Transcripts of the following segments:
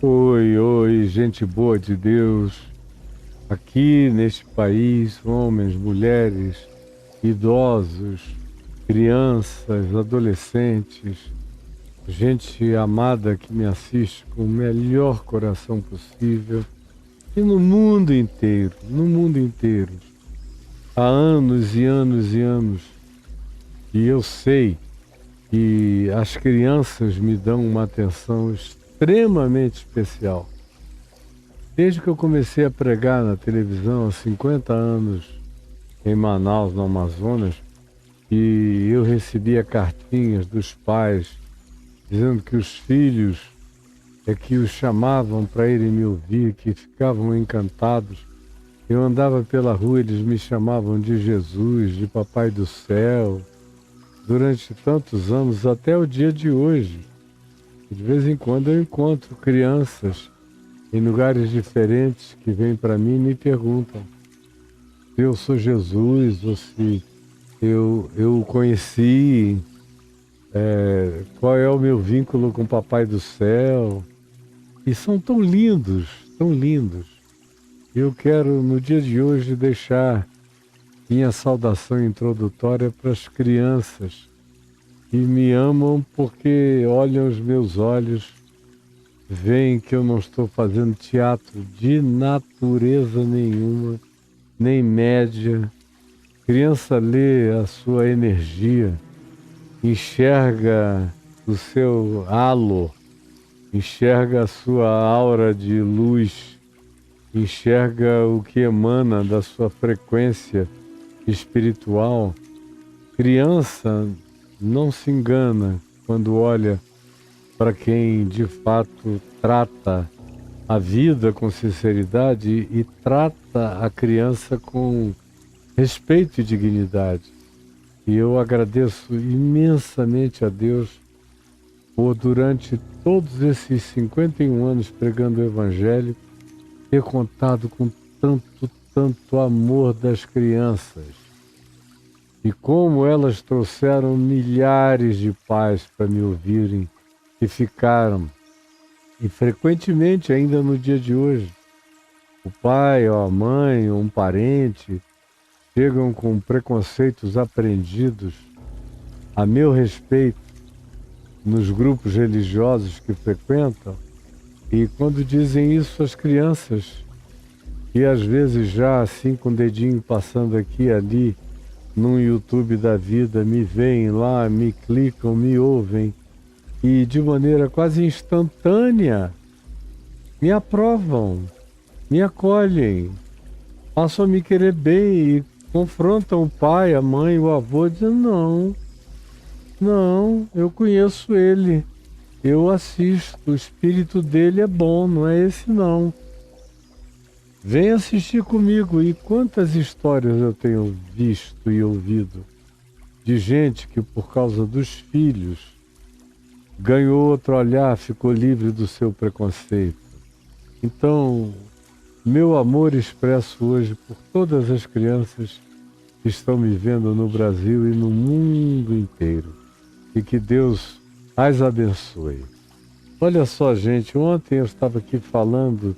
Oi, oi, gente boa de Deus. Aqui neste país, homens, mulheres, idosos, crianças, adolescentes, gente amada que me assiste com o melhor coração possível. E no mundo inteiro, há anos e anos e anos, e eu sei que as crianças me dão uma atenção extremamente especial. Desde que eu comecei a pregar na televisão há 50 anos em Manaus, no Amazonas, e eu recebia cartinhas dos pais dizendo que os filhos é que os chamavam para irem me ouvir, que ficavam encantados. Eu andava pela rua, eles me chamavam de Jesus, de Papai do Céu, durante tantos anos, até o dia de hoje. De vez em quando eu encontro crianças em lugares diferentes que vêm para mim e me perguntam se eu sou Jesus ou se eu o conheci, qual é o meu vínculo com o Papai do Céu. E são tão lindos, tão lindos. Eu quero, no dia de hoje, deixar minha saudação introdutória para as crianças que me amam porque olham os meus olhos, veem que eu não estou fazendo teatro de natureza nenhuma, nem média. Criança lê a sua energia, enxerga o seu halo, enxerga a sua aura de luz, enxerga o que emana da sua frequência espiritual. Criança não se engana quando olha para quem de fato trata a vida com sinceridade e trata a criança com respeito e dignidade. E eu agradeço imensamente a Deus por, durante todos esses 51 anos pregando o Evangelho, ter contado com tanto amor das crianças. E como elas trouxeram milhares de pais para me ouvirem e ficaram. E frequentemente, ainda no dia de hoje, o pai ou a mãe ou um parente chegam com preconceitos aprendidos a meu respeito nos grupos religiosos que frequentam, e quando dizem isso às crianças, e às vezes já assim com o dedinho passando aqui e ali, no YouTube da vida, me veem lá, me clicam, me ouvem, e de maneira quase instantânea me aprovam, me acolhem, passam a me querer bem e confrontam o pai, a mãe, o avô, dizendo: não, eu conheço ele, eu assisto, o espírito dele é bom, não é esse não. Vem assistir comigo. E quantas histórias eu tenho visto e ouvido de gente que por causa dos filhos ganhou outro olhar, ficou livre do seu preconceito. Então, meu amor expresso hoje por todas as crianças que estão me vendo no Brasil e no mundo inteiro. E que Deus as abençoe. Olha só, gente, ontem eu estava aqui falando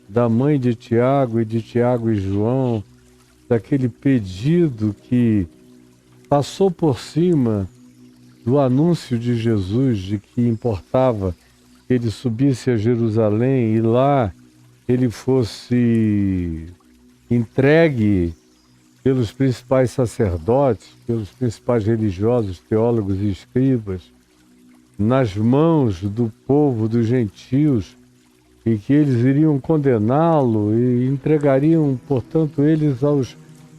da mãe de Tiago e de Tiago e João, daquele pedido que passou por cima do anúncio de Jesus de que importava que ele subisse a Jerusalém e lá ele fosse entregue pelos principais sacerdotes, pelos principais religiosos, teólogos e escribas, nas mãos do povo dos gentios, e que eles iriam condená-lo e entregariam, portanto, eles aos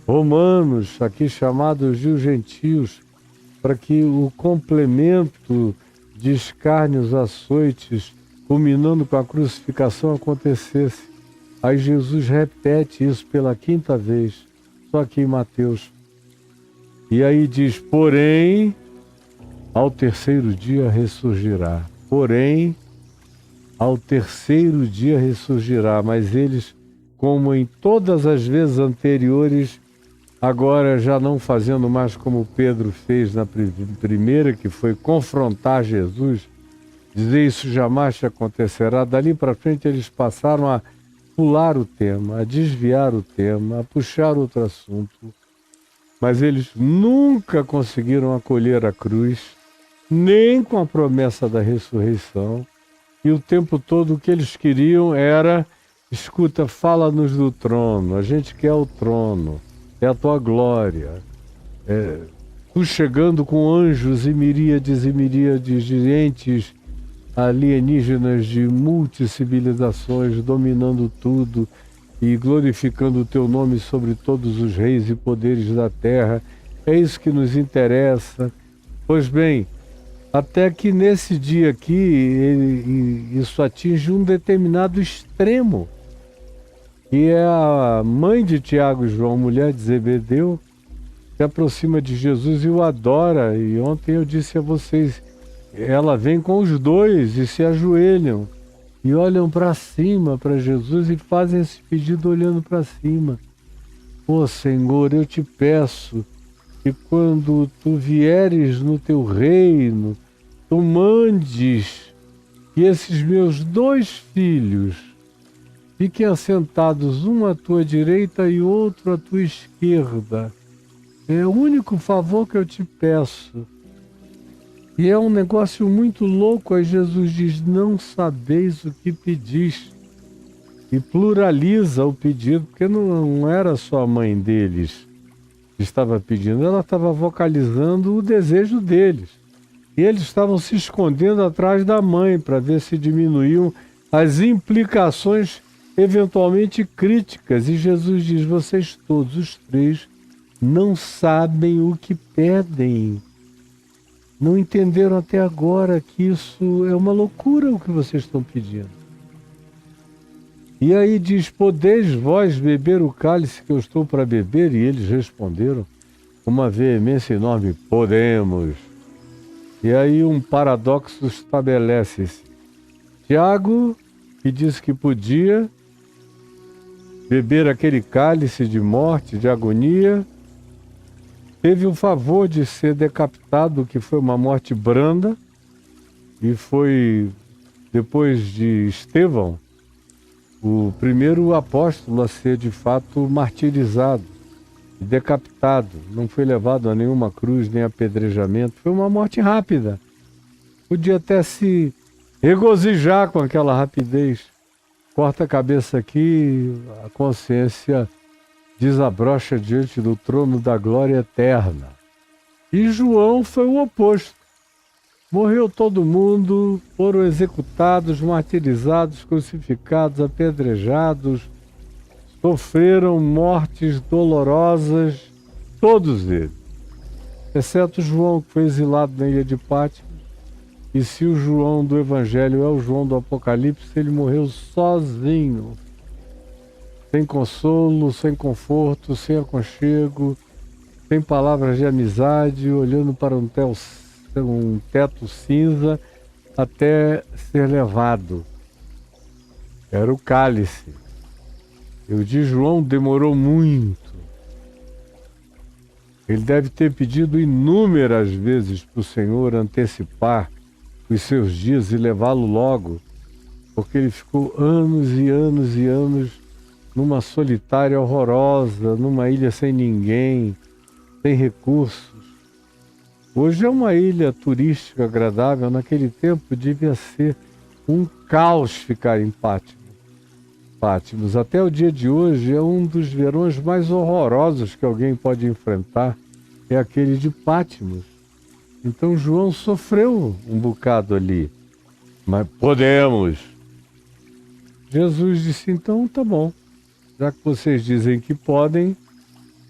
romanos, aqui chamados de os gentios, para que o complemento de escárnios, açoites, culminando com a crucificação, acontecesse. Aí Jesus repete isso pela 5ª vez, só aqui em Mateus. E aí diz: porém, ao terceiro dia ressurgirá. Porém, ao terceiro dia ressurgirá. Mas eles, como em todas as vezes anteriores, agora já não fazendo mais como Pedro fez na primeira, que foi confrontar Jesus, dizer isso jamais te acontecerá. Dali para frente eles passaram a pular o tema, a desviar o tema, a puxar outro assunto. Mas eles nunca conseguiram acolher a cruz, nem com a promessa da ressurreição. E o tempo todo o que eles queriam era: escuta, fala-nos do trono, a gente quer o trono, é a tua glória. Tu chegando com anjos e miríades de entes alienígenas de multicivilizações, dominando tudo e glorificando o teu nome sobre todos os reis e poderes da terra. É isso que nos interessa. Pois bem, até que nesse dia aqui, isso atinge um determinado extremo. E é a mãe de Tiago e João, mulher de Zebedeu, se aproxima de Jesus e o adora. E ontem eu disse a vocês, ela vem com os dois e se ajoelham e olham para cima para Jesus e fazem esse pedido olhando para cima. Ó Senhor, eu te peço que quando tu vieres no teu reino, tu mandes que esses meus 2 filhos fiquem assentados, um à tua direita e outro à tua esquerda. É o único favor que eu te peço. E é um negócio muito louco. Aí Jesus diz: não sabeis o que pedis. E pluraliza o pedido, porque não era só a mãe deles que estava pedindo, ela estava vocalizando o desejo deles. E eles estavam se escondendo atrás da mãe para ver se diminuíam as implicações eventualmente críticas. E Jesus diz: vocês todos, os 3, não sabem o que pedem. Não entenderam até agora que isso é uma loucura o que vocês estão pedindo. E aí diz: podeis vós beber o cálice que eu estou para beber? E eles responderam com uma veemência enorme: podemos. E aí um paradoxo estabelece-se. Tiago, que disse que podia beber aquele cálice de morte, de agonia, teve o favor de ser decapitado, que foi uma morte branda, e foi, depois de Estevão, o primeiro apóstolo a ser de fato martirizado e decapitado. Não foi levado a nenhuma cruz, nem apedrejamento. Foi uma morte rápida. Podia até se regozijar com aquela rapidez. Corta a cabeça aqui, a consciência desabrocha diante do trono da glória eterna. E João foi o oposto. Morreu todo mundo, foram executados, martirizados, crucificados, apedrejados, sofreram mortes dolorosas, todos eles, exceto João, que foi exilado na ilha de Patmos. E se o João do Evangelho é o João do Apocalipse, ele morreu sozinho, sem consolo, sem conforto, sem aconchego, sem palavras de amizade, olhando para um teto cinza até ser levado. Era o cálice. E o de João demorou muito. Ele deve ter pedido inúmeras vezes para o Senhor antecipar os seus dias e levá-lo logo, porque ele ficou anos e anos e anos numa solitária horrorosa, numa ilha sem ninguém, sem recursos. Hoje é uma ilha turística agradável, naquele tempo devia ser um caos ficar em Patmos. Até o dia de hoje é um dos verões mais horrorosos que alguém pode enfrentar, é aquele de Patmos. Então João sofreu um bocado ali, mas podemos. Jesus disse: então tá bom, já que vocês dizem que podem,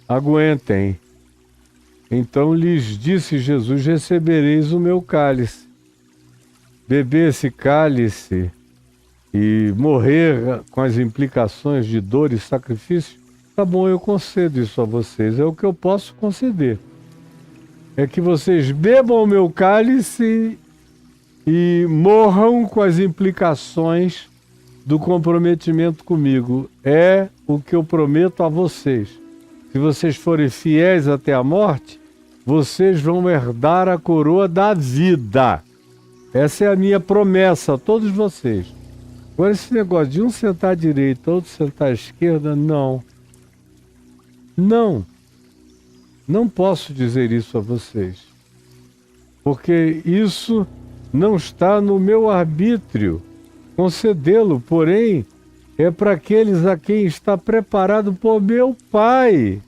aguentem. Então lhes disse Jesus: recebereis o meu cálice. Beber esse cálice e morrer com as implicações de dor e sacrifício, tá bom, eu concedo isso a vocês, é o que eu posso conceder. É que vocês bebam o meu cálice e morram com as implicações do comprometimento comigo. É o que eu prometo a vocês. Se vocês forem fiéis até a morte, vocês vão herdar a coroa da vida. Essa é a minha promessa a todos vocês. Agora, esse negócio de um sentar à direita, outro sentar à esquerda, não. Não. Não posso dizer isso a vocês. Porque isso não está no meu arbítrio concedê-lo, porém, é para aqueles a quem está preparado por meu Pai.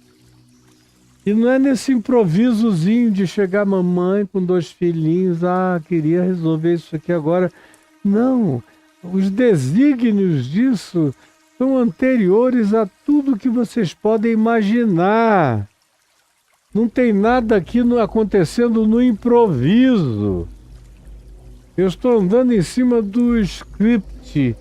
E não é nesse improvisozinho de chegar mamãe com 2 filhinhos, queria resolver isso aqui agora. Não, os desígnios disso são anteriores a tudo que vocês podem imaginar. Não tem nada aqui acontecendo no improviso. Eu estou andando em cima do script,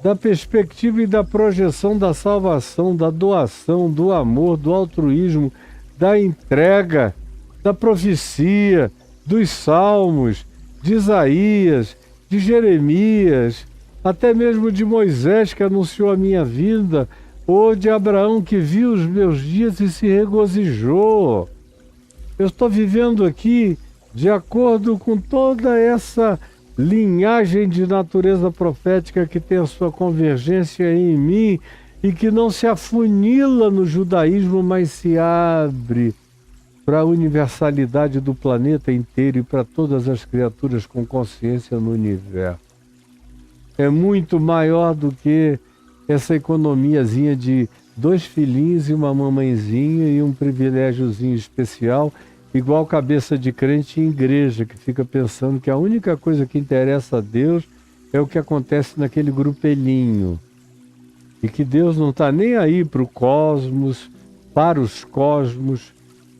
da perspectiva e da projeção da salvação, da doação, do amor, do altruísmo, da entrega, da profecia, dos salmos, de Isaías, de Jeremias, até mesmo de Moisés, que anunciou a minha vinda, ou de Abraão, que viu os meus dias e se regozijou. Eu estou vivendo aqui de acordo com toda essa linhagem de natureza profética que tem a sua convergência em mim e que não se afunila no judaísmo, mas se abre para a universalidade do planeta inteiro e para todas as criaturas com consciência no universo. É muito maior do que essa economiazinha de 2 filhinhos e uma mamãezinha e um privilégiozinho especial, igual cabeça de crente em igreja, que fica pensando que a única coisa que interessa a Deus é o que acontece naquele grupelinho. E que Deus não está nem aí para o cosmos, para os cosmos,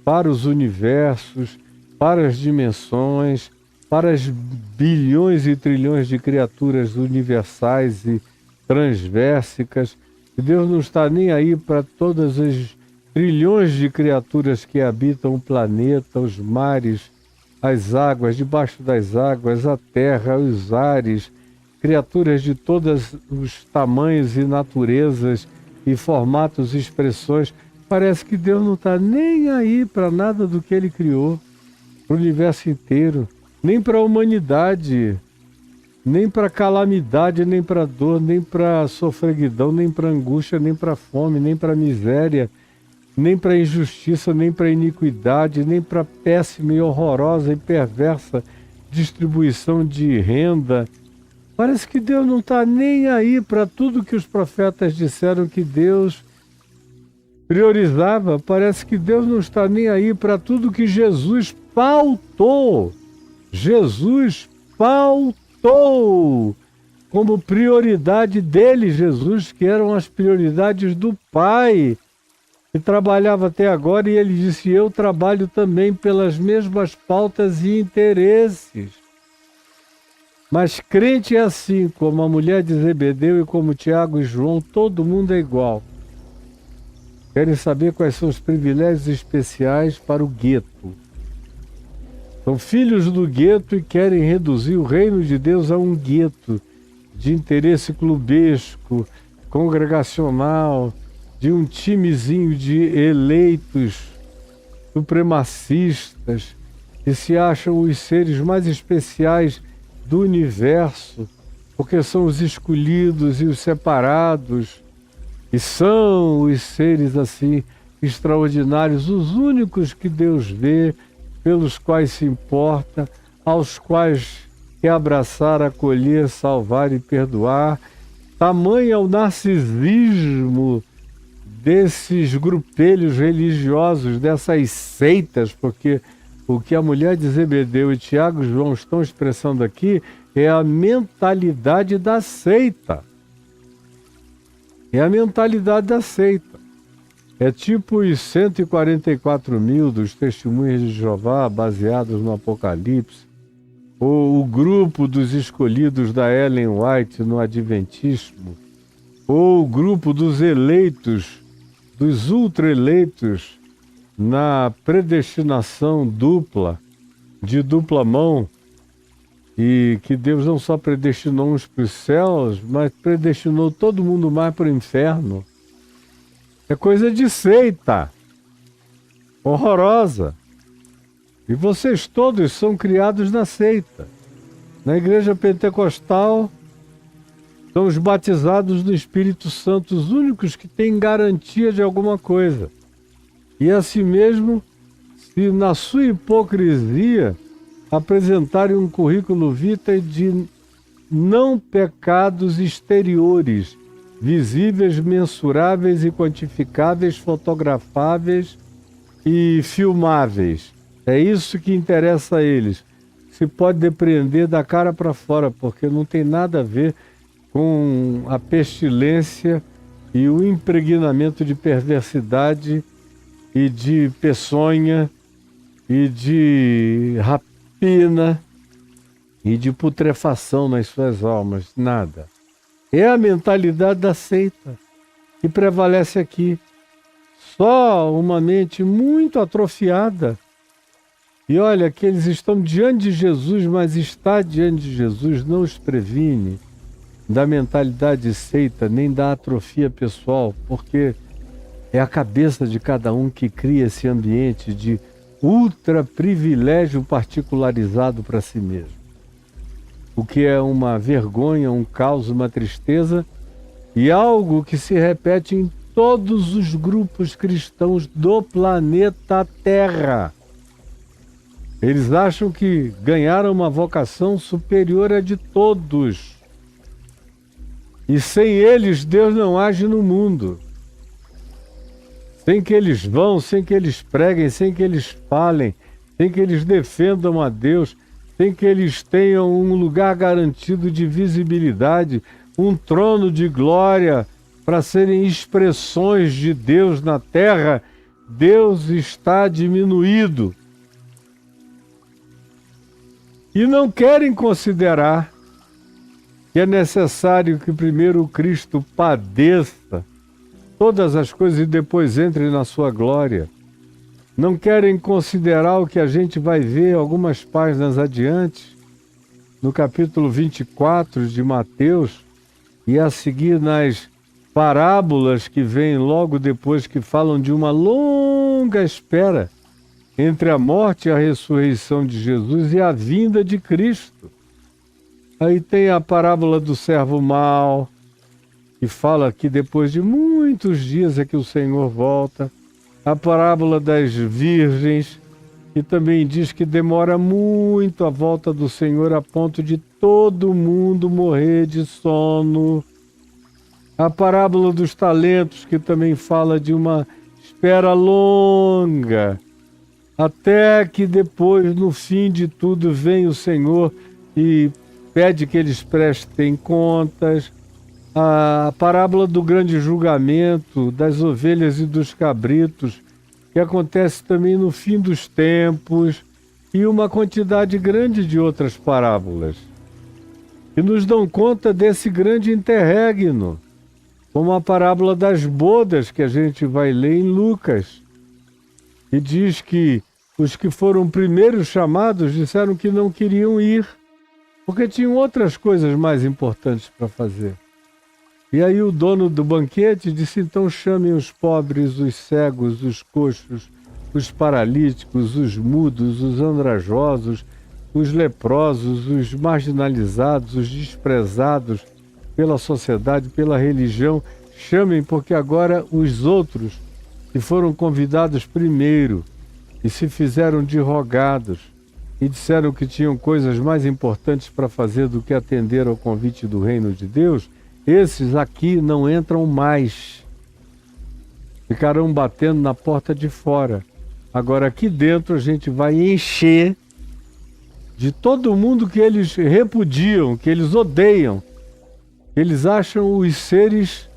para os universos, para as dimensões, para as bilhões e trilhões de criaturas universais e transversicas. E Deus não está nem aí para todas as trilhões de criaturas que habitam o planeta, os mares, as águas, debaixo das águas, a terra, os ares, criaturas de todos os tamanhos e naturezas e formatos e expressões. Parece que Deus não está nem aí para nada do que Ele criou, para o universo inteiro, nem para a humanidade, nem para calamidade, nem para dor, nem para sofreguidão, nem para angústia, nem para fome, nem para miséria, nem para injustiça, nem para iniquidade, nem para péssima e horrorosa e perversa distribuição de renda. Parece que Deus não está nem aí para tudo que os profetas disseram que Deus priorizava. Parece que Deus não está nem aí para tudo que Jesus pautou. Jesus pautou como prioridade dele, Jesus, que eram as prioridades do Pai, que trabalhava até agora, e ele disse: eu trabalho também pelas mesmas pautas e interesses. Mas crente é assim, como a mulher de Zebedeu e como Tiago e João, todo mundo é igual. Querem saber quais são os privilégios especiais para o gueto. São filhos do gueto e querem reduzir o reino de Deus a um gueto de interesse clubesco, congregacional, de um timezinho de eleitos supremacistas que se acham os seres mais especiais do universo, porque são os escolhidos e os separados, e são os seres assim extraordinários, os únicos que Deus vê, pelos quais se importa, aos quais quer abraçar, acolher, salvar e perdoar. Tamanho é o narcisismo desses grupelhos religiosos, dessas seitas, porque o que a mulher de Zebedeu e Tiago e João estão expressando aqui é a mentalidade da seita. É a mentalidade da seita. É tipo os 144 mil dos Testemunhas de Jeová, baseados no Apocalipse, ou o grupo dos escolhidos da Ellen White no Adventismo, ou o grupo dos eleitos, dos ultra-eleitos, na predestinação dupla, de dupla mão, e que Deus não só predestinou uns para os céus, mas predestinou todo mundo mais para o inferno. É coisa de seita, horrorosa. E vocês todos são criados na seita. Na igreja pentecostal, são os batizados do Espírito Santo, os únicos que têm garantia de alguma coisa. E assim mesmo, se na sua hipocrisia apresentarem um currículo vitae de não pecados exteriores, visíveis, mensuráveis e quantificáveis, fotografáveis e filmáveis. É isso que interessa a eles. Se pode depreender da cara para fora, porque não tem nada a ver com a pestilência e o impregnamento de perversidade e de peçonha e de rapina e de putrefação nas suas almas. Nada. É a mentalidade da seita que prevalece aqui. Só uma mente muito atrofiada. E olha que eles estão diante de Jesus, mas estar diante de Jesus não os previne da mentalidade seita, nem da atrofia pessoal, porque é a cabeça de cada um que cria esse ambiente de ultra privilégio particularizado para si mesmo. O que é uma vergonha, um caos, uma tristeza e algo que se repete em todos os grupos cristãos do planeta Terra. Eles acham que ganharam uma vocação superior à de todos. E sem eles, Deus não age no mundo. Sem que eles vão, sem que eles preguem, sem que eles falem, sem que eles defendam a Deus, sem que eles tenham um lugar garantido de visibilidade, um trono de glória para serem expressões de Deus na terra, Deus está diminuído. E não querem considerar que é necessário que primeiro o Cristo padeça todas as coisas e depois entre na sua glória. Não querem considerar o que a gente vai ver algumas páginas adiante, no capítulo 24 de Mateus, e a seguir nas parábolas que vêm logo depois, que falam de uma longa espera entre a morte e a ressurreição de Jesus e a vinda de Cristo. Aí tem a parábola do servo mau, que fala que depois de muitos dias é que o Senhor volta. A parábola das virgens, que também diz que demora muito a volta do Senhor a ponto de todo mundo morrer de sono. A parábola dos talentos, que também fala de uma espera longa, até que depois, no fim de tudo, vem o Senhor e pede que eles prestem contas. A parábola do grande julgamento, das ovelhas e dos cabritos, que acontece também no fim dos tempos, e uma quantidade grande de outras parábolas, que nos dão conta desse grande interregno, como a parábola das bodas, que a gente vai ler em Lucas, e diz que os que foram primeiros chamados disseram que não queriam ir, porque tinham outras coisas mais importantes para fazer. E aí o dono do banquete disse, então chamem os pobres, os cegos, os coxos, os paralíticos, os mudos, os andrajosos, os leprosos, os marginalizados, os desprezados pela sociedade, pela religião. Chamem, porque agora os outros que foram convidados primeiro e se fizeram de rogados e disseram que tinham coisas mais importantes para fazer do que atender ao convite do reino de Deus, esses aqui não entram mais. Ficarão batendo na porta de fora. Agora aqui dentro a gente vai encher de todo mundo que eles repudiam, que eles odeiam. Eles acham os seres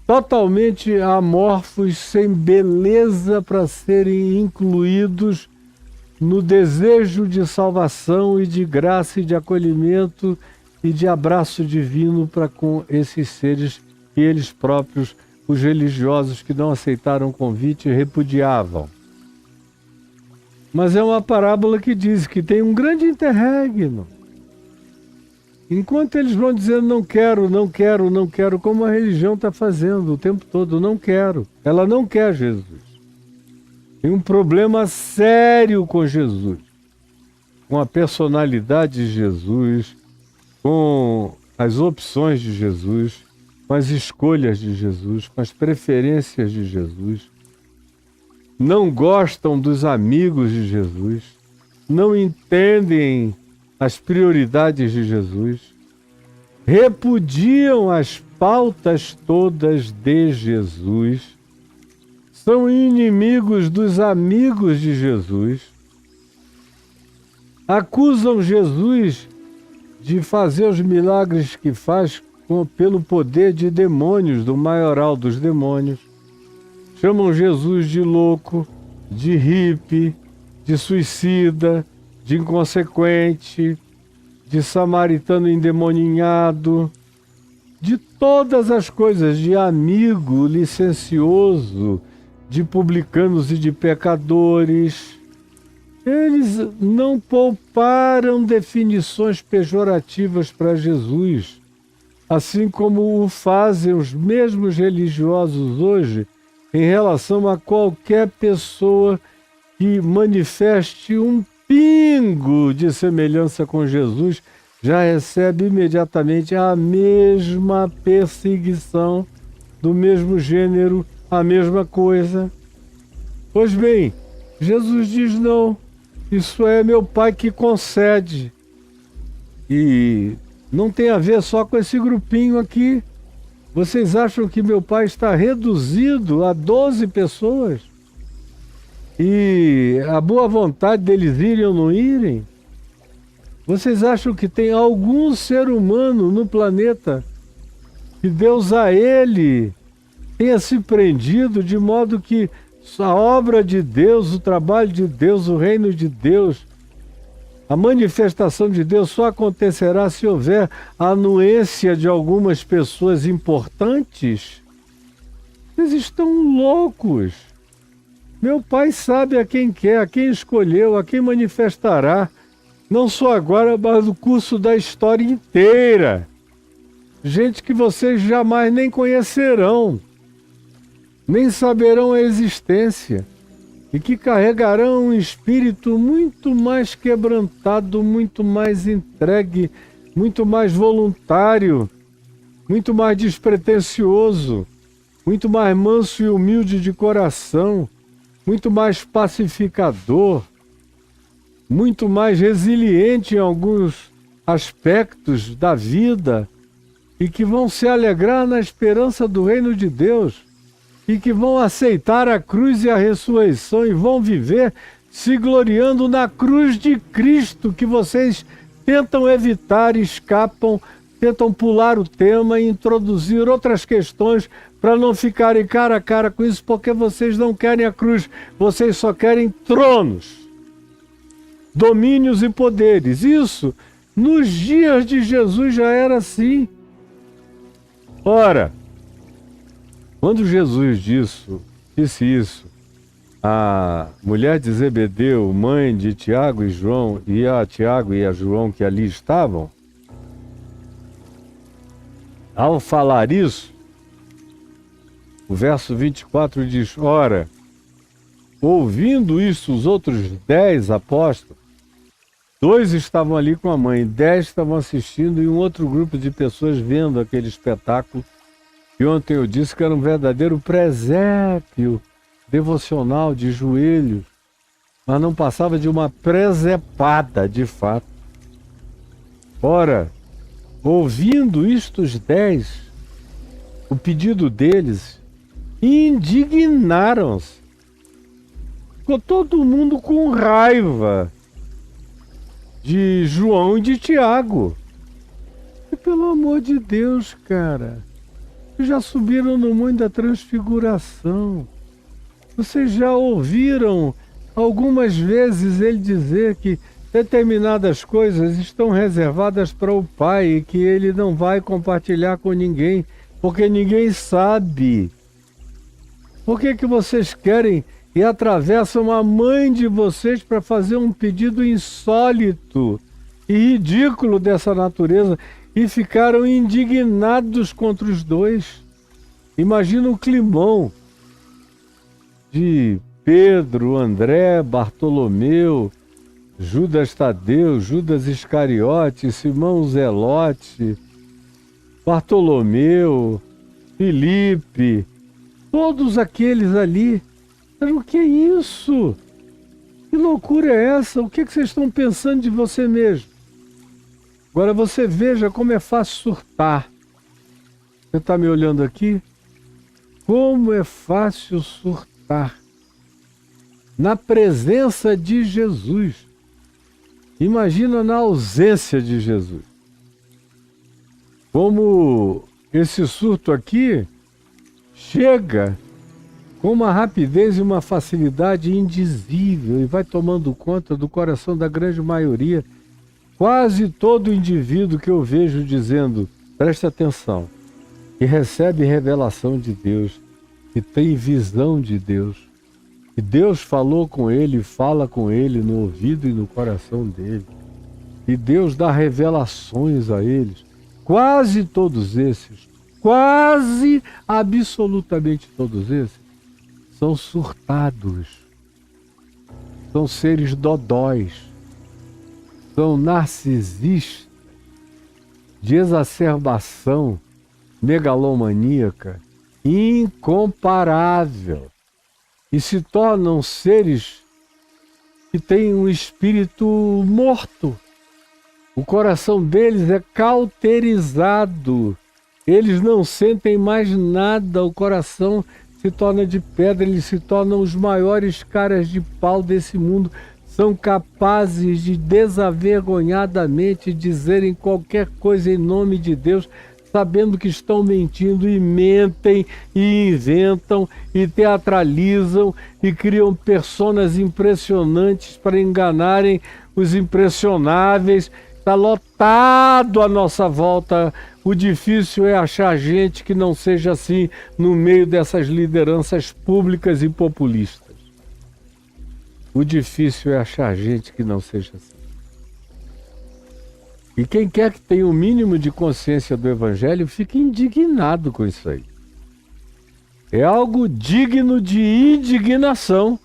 totalmente amorfos, sem beleza para serem incluídos no desejo de salvação e de graça e de acolhimento e de abraço divino para com esses seres que eles próprios, os religiosos que não aceitaram o convite, repudiavam. Mas é uma parábola que diz que tem um grande interregno. Enquanto eles vão dizendo não quero, não quero, não quero, como a religião está fazendo o tempo todo, não quero. Ela não quer Jesus. Tem um problema sério com Jesus. com a personalidade de Jesus, com as opções de Jesus, com as escolhas de Jesus, com as preferências de Jesus. Não gostam dos amigos de Jesus, não entendem as prioridades de Jesus, repudiam as pautas todas de Jesus, são inimigos dos amigos de Jesus, acusam Jesus de fazer os milagres que faz pelo poder de demônios, do maioral dos demônios. Chamam Jesus de louco, de hippie, de suicida, de inconsequente, de samaritano endemoninhado, de todas as coisas, de amigo licencioso, de publicanos e de pecadores. Eles não pouparam definições pejorativas para Jesus, assim como o fazem os mesmos religiosos hoje em relação a qualquer pessoa que manifeste um pingo de semelhança com Jesus, já recebe imediatamente a mesma perseguição, do mesmo gênero, a mesma coisa. Pois bem, Jesus diz não, isso é meu Pai que concede. E não tem a ver só com esse grupinho aqui. Vocês acham que meu Pai está reduzido a 12 pessoas? E a boa vontade deles irem ou não irem? Vocês acham que tem algum ser humano no planeta que Deus a ele tenha se prendido de modo que a obra de Deus, o trabalho de Deus, o reino de Deus, a manifestação de Deus só acontecerá se houver a anuência de algumas pessoas importantes? Vocês estão loucos. Meu Pai sabe a quem quer, a quem escolheu, a quem manifestará, não só agora, mas no curso da história inteira. Gente que vocês jamais nem conhecerão, nem saberão a existência, e que carregarão um espírito muito mais quebrantado, muito mais entregue, muito mais voluntário, muito mais despretensioso, muito mais manso e humilde de coração, muito mais pacificador, muito mais resiliente em alguns aspectos da vida, e que vão se alegrar na esperança do reino de Deus, e que vão aceitar a cruz e a ressurreição e vão viver se gloriando na cruz de Cristo, que vocês tentam evitar, escapam, tentam pular o tema e introduzir outras questões para não ficarem cara a cara com isso, porque vocês não querem a cruz, vocês só querem tronos, domínios e poderes. Isso, nos dias de Jesus já era assim. Ora, quando Jesus disse isso, a mulher de Zebedeu, mãe de Tiago e João, e a Tiago e a João que ali estavam, ao falar isso, o verso 24 diz: ora, ouvindo isso, os outros 10 apóstolos, 2 estavam ali com a mãe, 10 estavam assistindo e um outro grupo de pessoas vendo aquele espetáculo. E ontem eu disse que era um verdadeiro presépio devocional de joelhos, mas não passava de uma presepada de fato. Ora, ouvindo isto os 10, o pedido deles, indignaram-se. Ficou todo mundo com raiva de João e de Tiago. E pelo amor de Deus, cara, já subiram no Monte da Transfiguração. Vocês já ouviram algumas vezes ele dizer que determinadas coisas estão reservadas para o Pai e que ele não vai compartilhar com ninguém, porque ninguém sabe. Por que vocês querem e atravessam a mãe de vocês para fazer um pedido insólito e ridículo dessa natureza e ficaram indignados contra os 2? Imagina o climão de Pedro, André, Bartolomeu, Judas Tadeu, Judas Iscariote, Simão Zelote, Bartolomeu, Filipe, todos aqueles ali. Mas o que é isso? Que loucura é essa? O que vocês estão pensando de você mesmo? Agora você veja como é fácil surtar. Você está me olhando aqui? Como é fácil surtar. Na presença de Jesus. Imagina na ausência de Jesus. Como esse surto aqui chega com uma rapidez e uma facilidade indizível e vai tomando conta do coração da grande maioria. Quase todo indivíduo que eu vejo dizendo, preste atenção, que recebe revelação de Deus, que tem visão de Deus, que Deus falou com ele, fala com ele no ouvido e no coração dele, e Deus dá revelações a eles. Quase todos esses, quase absolutamente todos esses, são surtados, são seres dodóis, são narcisistas, de exacerbação megalomaníaca incomparável, e se tornam seres que têm um espírito morto. O coração deles é cauterizado, eles não sentem mais nada, o coração se torna de pedra, eles se tornam os maiores caras de pau desse mundo, são capazes de desavergonhadamente dizerem qualquer coisa em nome de Deus, sabendo que estão mentindo, e mentem, e inventam, e teatralizam, e criam personas impressionantes para enganarem os impressionáveis. Está lotado à nossa volta. O difícil é achar gente que não seja assim no meio dessas lideranças públicas e populistas. O difícil é achar gente que não seja assim. E quem quer que tenha o mínimo de consciência do Evangelho fica indignado com isso aí. É algo digno de indignação.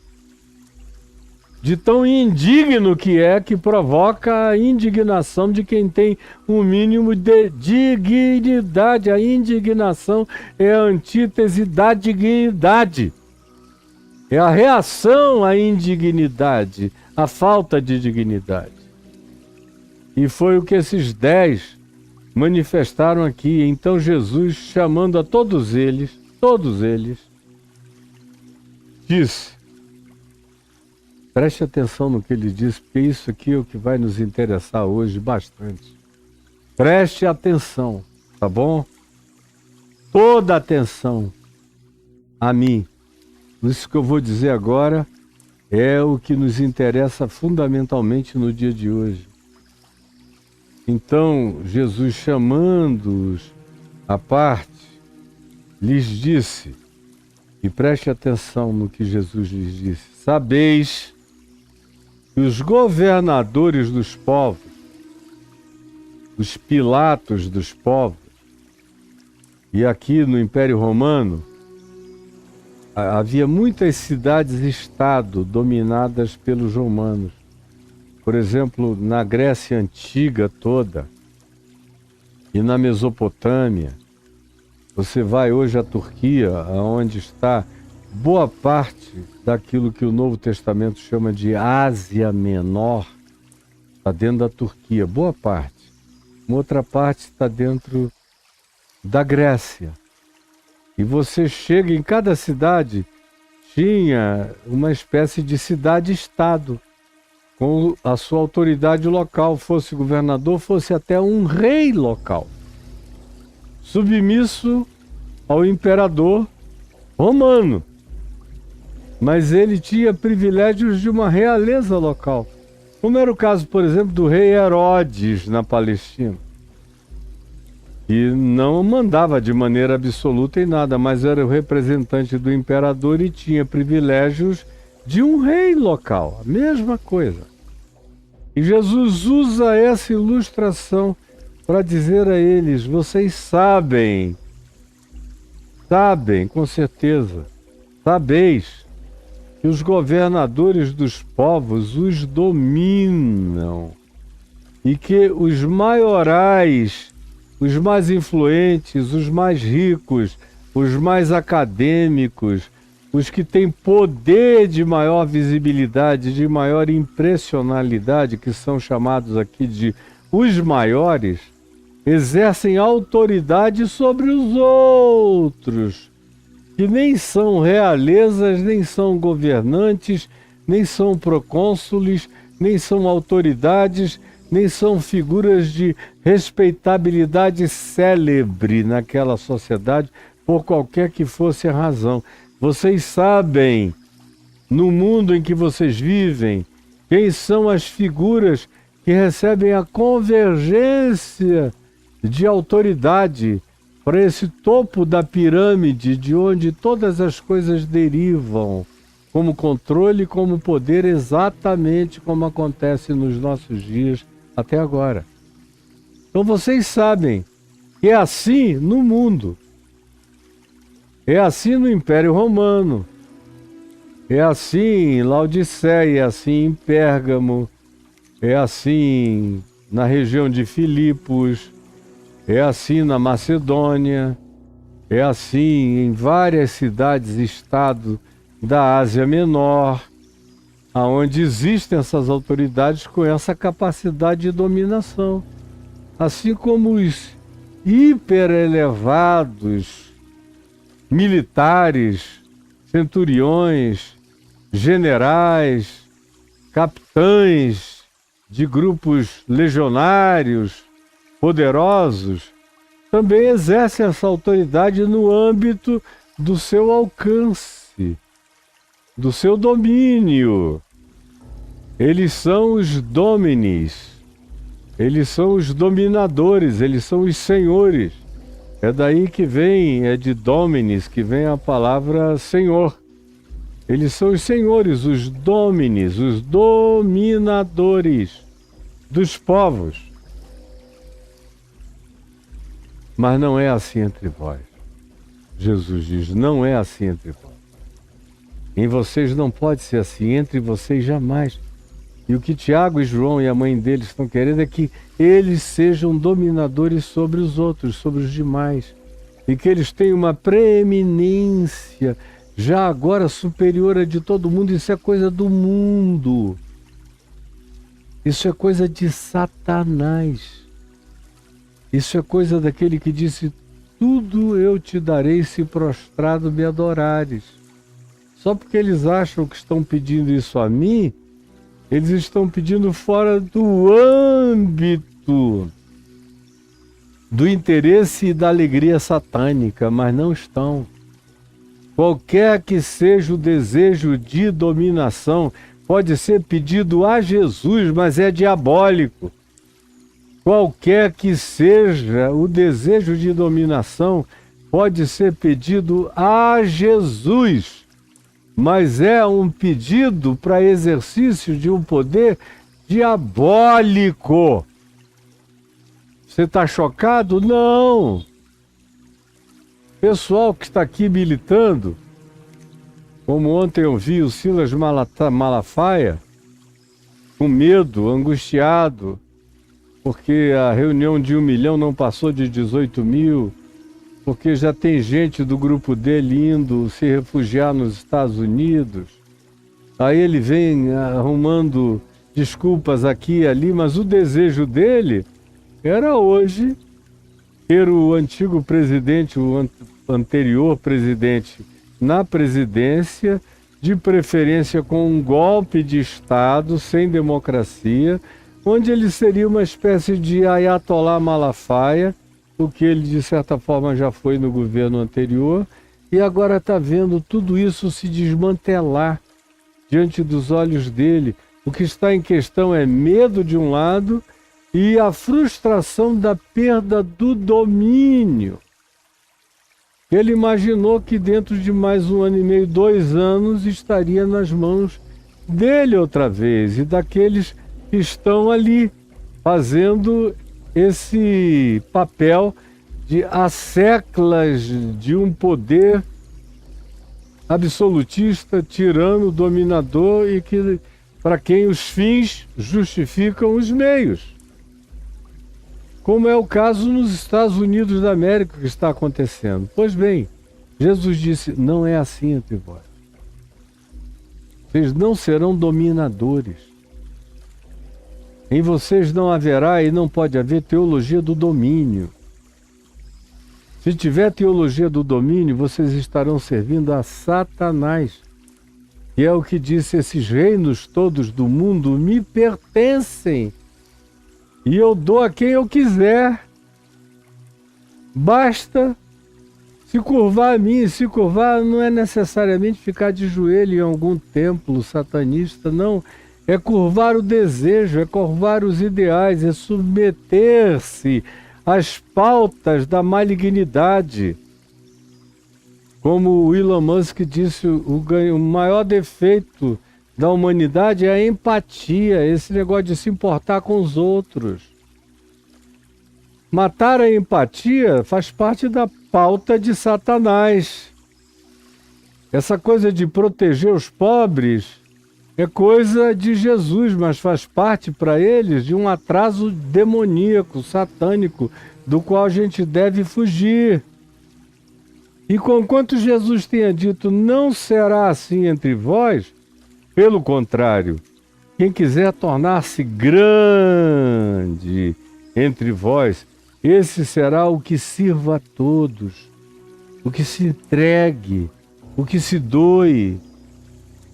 De tão indigno que é, que provoca a indignação de quem tem um mínimo de dignidade. A indignação é a antítese da dignidade. É a reação à indignidade, à falta de dignidade. E foi o que esses 10 manifestaram aqui. Então Jesus, chamando a todos eles, disse, preste atenção no que ele disse, porque isso aqui é o que vai nos interessar hoje bastante. Preste atenção, tá bom? Toda atenção a mim. Isso que eu vou dizer agora é o que nos interessa fundamentalmente no dia de hoje. Então, Jesus, chamando-os à parte, lhes disse, e preste atenção no que Jesus lhes disse, sabeis que os governadores dos povos, os Pilatos dos povos, e aqui no Império Romano, havia muitas cidades-estado dominadas pelos romanos. Por exemplo, na Grécia Antiga toda e na Mesopotâmia, você vai hoje à Turquia, onde está boa parte daquilo que o Novo Testamento chama de Ásia Menor, está dentro da Turquia, boa parte. Uma outra parte está dentro da Grécia. E você chega em cada cidade, tinha uma espécie de cidade-estado, com a sua autoridade local, fosse governador, fosse até um rei local, submisso ao imperador romano. Mas ele tinha privilégios de uma realeza local, como era o caso, por exemplo, do rei Herodes na Palestina, que não mandava de maneira absoluta em nada, mas era o representante do imperador e tinha privilégios de um rei local, a mesma coisa. E Jesus usa essa ilustração para dizer a eles, vocês sabem com certeza, sabeis que os governadores dos povos os dominam e que os maiorais, os mais influentes, os mais ricos, os mais acadêmicos, os que têm poder de maior visibilidade, de maior impressionalidade, que são chamados aqui de os maiores, exercem autoridade sobre os outros, que nem são realezas, nem são governantes, nem são procônsules, nem são autoridades, nem são figuras de respeitabilidade célebre naquela sociedade, por qualquer que fosse a razão. Vocês sabem, no mundo em que vocês vivem, quem são as figuras que recebem a convergência de autoridade para esse topo da pirâmide, de onde todas as coisas derivam, como controle, como poder, exatamente como acontece nos nossos dias até agora. Então vocês sabem que é assim no mundo. É assim no Império Romano, é assim em Laodiceia, é assim em Pérgamo, é assim na região de Filipos, é assim na Macedônia, é assim em várias cidades e estados da Ásia Menor, aonde existem essas autoridades com essa capacidade de dominação, assim como os hiperelevados militares, centuriões, generais, capitães de grupos legionários poderosos, também exercem essa autoridade no âmbito do seu alcance, do seu domínio. Eles são os dominis, eles são os dominadores, eles são os senhores. É daí que vem, é de dominis, que vem a palavra senhor. Eles são os senhores, os dominis, os dominadores dos povos. Mas não é assim entre vós. Jesus diz, não é assim entre vós. Em vocês não pode ser assim, entre vocês jamais. E o que Tiago e João e a mãe deles estão querendo é que eles sejam dominadores sobre os outros, sobre os demais. E que eles tenham uma preeminência, já agora superior a de todo mundo. Isso é coisa do mundo. Isso é coisa de Satanás. Isso é coisa daquele que disse, tudo eu te darei se prostrado me adorares. Só porque eles acham que estão pedindo isso a mim, eles estão pedindo fora do âmbito do interesse e da alegria satânica, mas não estão. Qualquer que seja o desejo de dominação, pode ser pedido a Jesus, mas é diabólico. Qualquer que seja o desejo de dominação, pode ser pedido a Jesus, mas é um pedido para exercício de um poder diabólico. Você está chocado? Não. Pessoal que está aqui militando, como ontem eu vi o Silas Malafaia, com medo, angustiado, porque a reunião de 1 milhão não passou de 18 mil, porque já tem gente do grupo dele indo se refugiar nos Estados Unidos. Aí ele vem arrumando desculpas aqui e ali, mas o desejo dele era hoje ter o antigo presidente, o anterior presidente na presidência, de preferência com um golpe de Estado, sem democracia, onde ele seria uma espécie de Ayatollah Malafaia, o que ele de certa forma já foi no governo anterior, e agora está vendo tudo isso se desmantelar diante dos olhos dele. O que está em questão é medo de um lado e a frustração da perda do domínio. Ele imaginou que dentro de mais 1 ano e meio, 2 anos, estaria nas mãos dele outra vez e daqueles que estão ali fazendo esse papel de asseclas de um poder absolutista, tirano, dominador e que para quem os fins justificam os meios. Como é o caso nos Estados Unidos da América que está acontecendo. Pois bem, Jesus disse, não é assim entre vós. Vocês não serão dominadores. Em vocês não haverá e não pode haver teologia do domínio. Se tiver teologia do domínio, vocês estarão servindo a Satanás. E é o que disse, esses reinos todos do mundo me pertencem. E eu dou a quem eu quiser. Basta se curvar a mim. Se curvar não é necessariamente ficar de joelho em algum templo satanista, não. É curvar o desejo, é curvar os ideais, é submeter-se às pautas da malignidade. Como o Elon Musk disse, o maior defeito da humanidade é a empatia, esse negócio de se importar com os outros. Matar a empatia faz parte da pauta de Satanás. Essa coisa de proteger os pobres é coisa de Jesus, mas faz parte para eles de um atraso demoníaco, satânico, do qual a gente deve fugir. E conquanto Jesus tenha dito, não será assim entre vós, pelo contrário, quem quiser tornar-se grande entre vós, esse será o que sirva a todos, o que se entregue, o que se doe,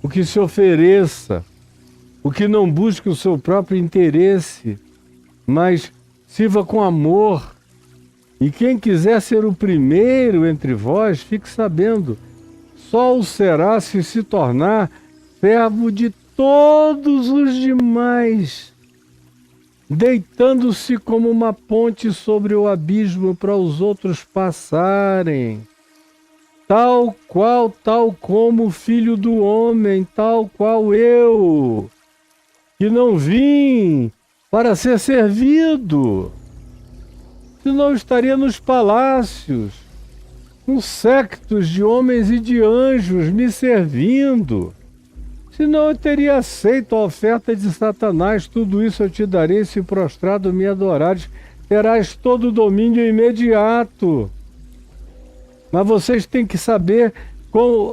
o que se ofereça, o que não busque o seu próprio interesse, mas sirva com amor. E quem quiser ser o primeiro entre vós, fique sabendo, só o será se tornar servo de todos os demais, deitando-se como uma ponte sobre o abismo para os outros passarem. Tal como o Filho do Homem, tal qual eu, que não vim para ser servido, senão estaria nos palácios, com séquitos de homens e de anjos me servindo. Senão eu teria aceito a oferta de Satanás, tudo isso eu te darei se prostrado me adorares, terás todo o domínio imediato. Mas vocês têm que saber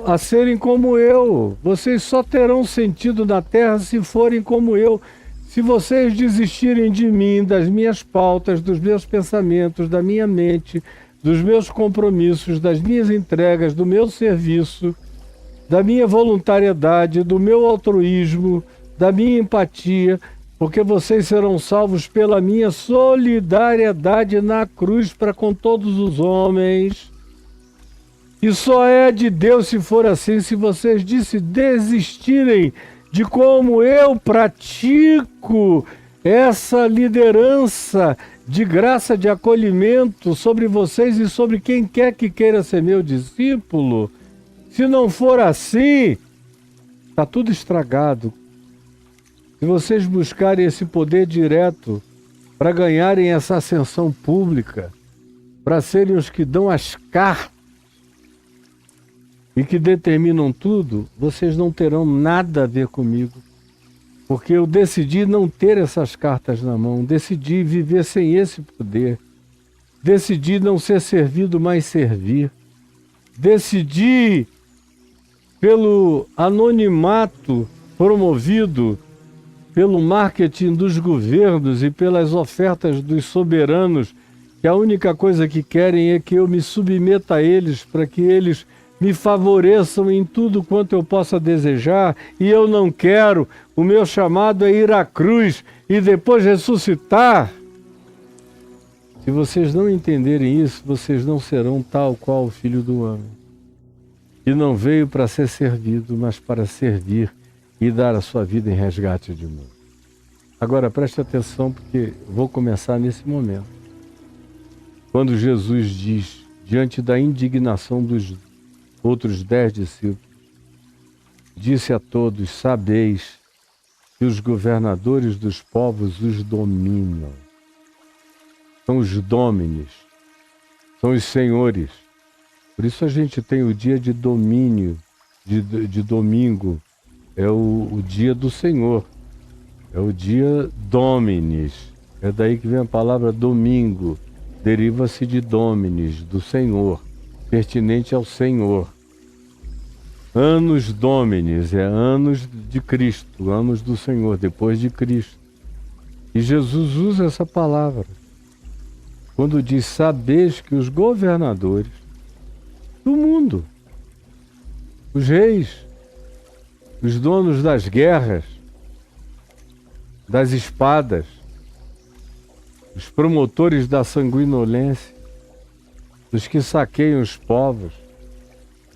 a serem como eu. Vocês só terão sentido na terra se forem como eu. Se vocês desistirem de mim, das minhas pautas, dos meus pensamentos, da minha mente, dos meus compromissos, das minhas entregas, do meu serviço, da minha voluntariedade, do meu altruísmo, da minha empatia, porque vocês serão salvos pela minha solidariedade na cruz para com todos os homens. E só é de Deus se for assim, se vocês desistirem de como eu pratico essa liderança de graça, de acolhimento sobre vocês e sobre quem quer que queira ser meu discípulo. Se não for assim, está tudo estragado. Se vocês buscarem esse poder direto para ganharem essa ascensão pública, para serem os que dão as cartas e que determinam tudo, vocês não terão nada a ver comigo. Porque eu decidi não ter essas cartas na mão, decidi viver sem esse poder, decidi não ser servido, mas servir, decidi, pelo anonimato promovido pelo marketing dos governos e pelas ofertas dos soberanos, que a única coisa que querem é que eu me submeta a eles para que eles me favoreçam em tudo quanto eu possa desejar, e eu não quero. O meu chamado é ir à cruz e depois ressuscitar. Se vocês não entenderem isso, vocês não serão tal qual o Filho do Homem, que não veio para ser servido, mas para servir e dar a sua vida em resgate de mundo. Agora preste atenção, porque vou começar nesse momento. Quando Jesus diz, diante da indignação dos outros 10 discípulos, disse a todos, sabeis que os governadores dos povos os dominam. São os dôminis, são os senhores. Por isso a gente tem o dia de domínio de domingo, é o dia do Senhor, é o dia Dominis, é daí que vem a palavra domingo, deriva-se de Dominis, do Senhor, pertinente ao Senhor. Anos Dominis, é anos de Cristo, anos do Senhor, depois de Cristo. E Jesus usa essa palavra quando diz: sabeis que os governadores do mundo, os reis, os donos das guerras, das espadas, os promotores da sanguinolência, os que saqueiam os povos,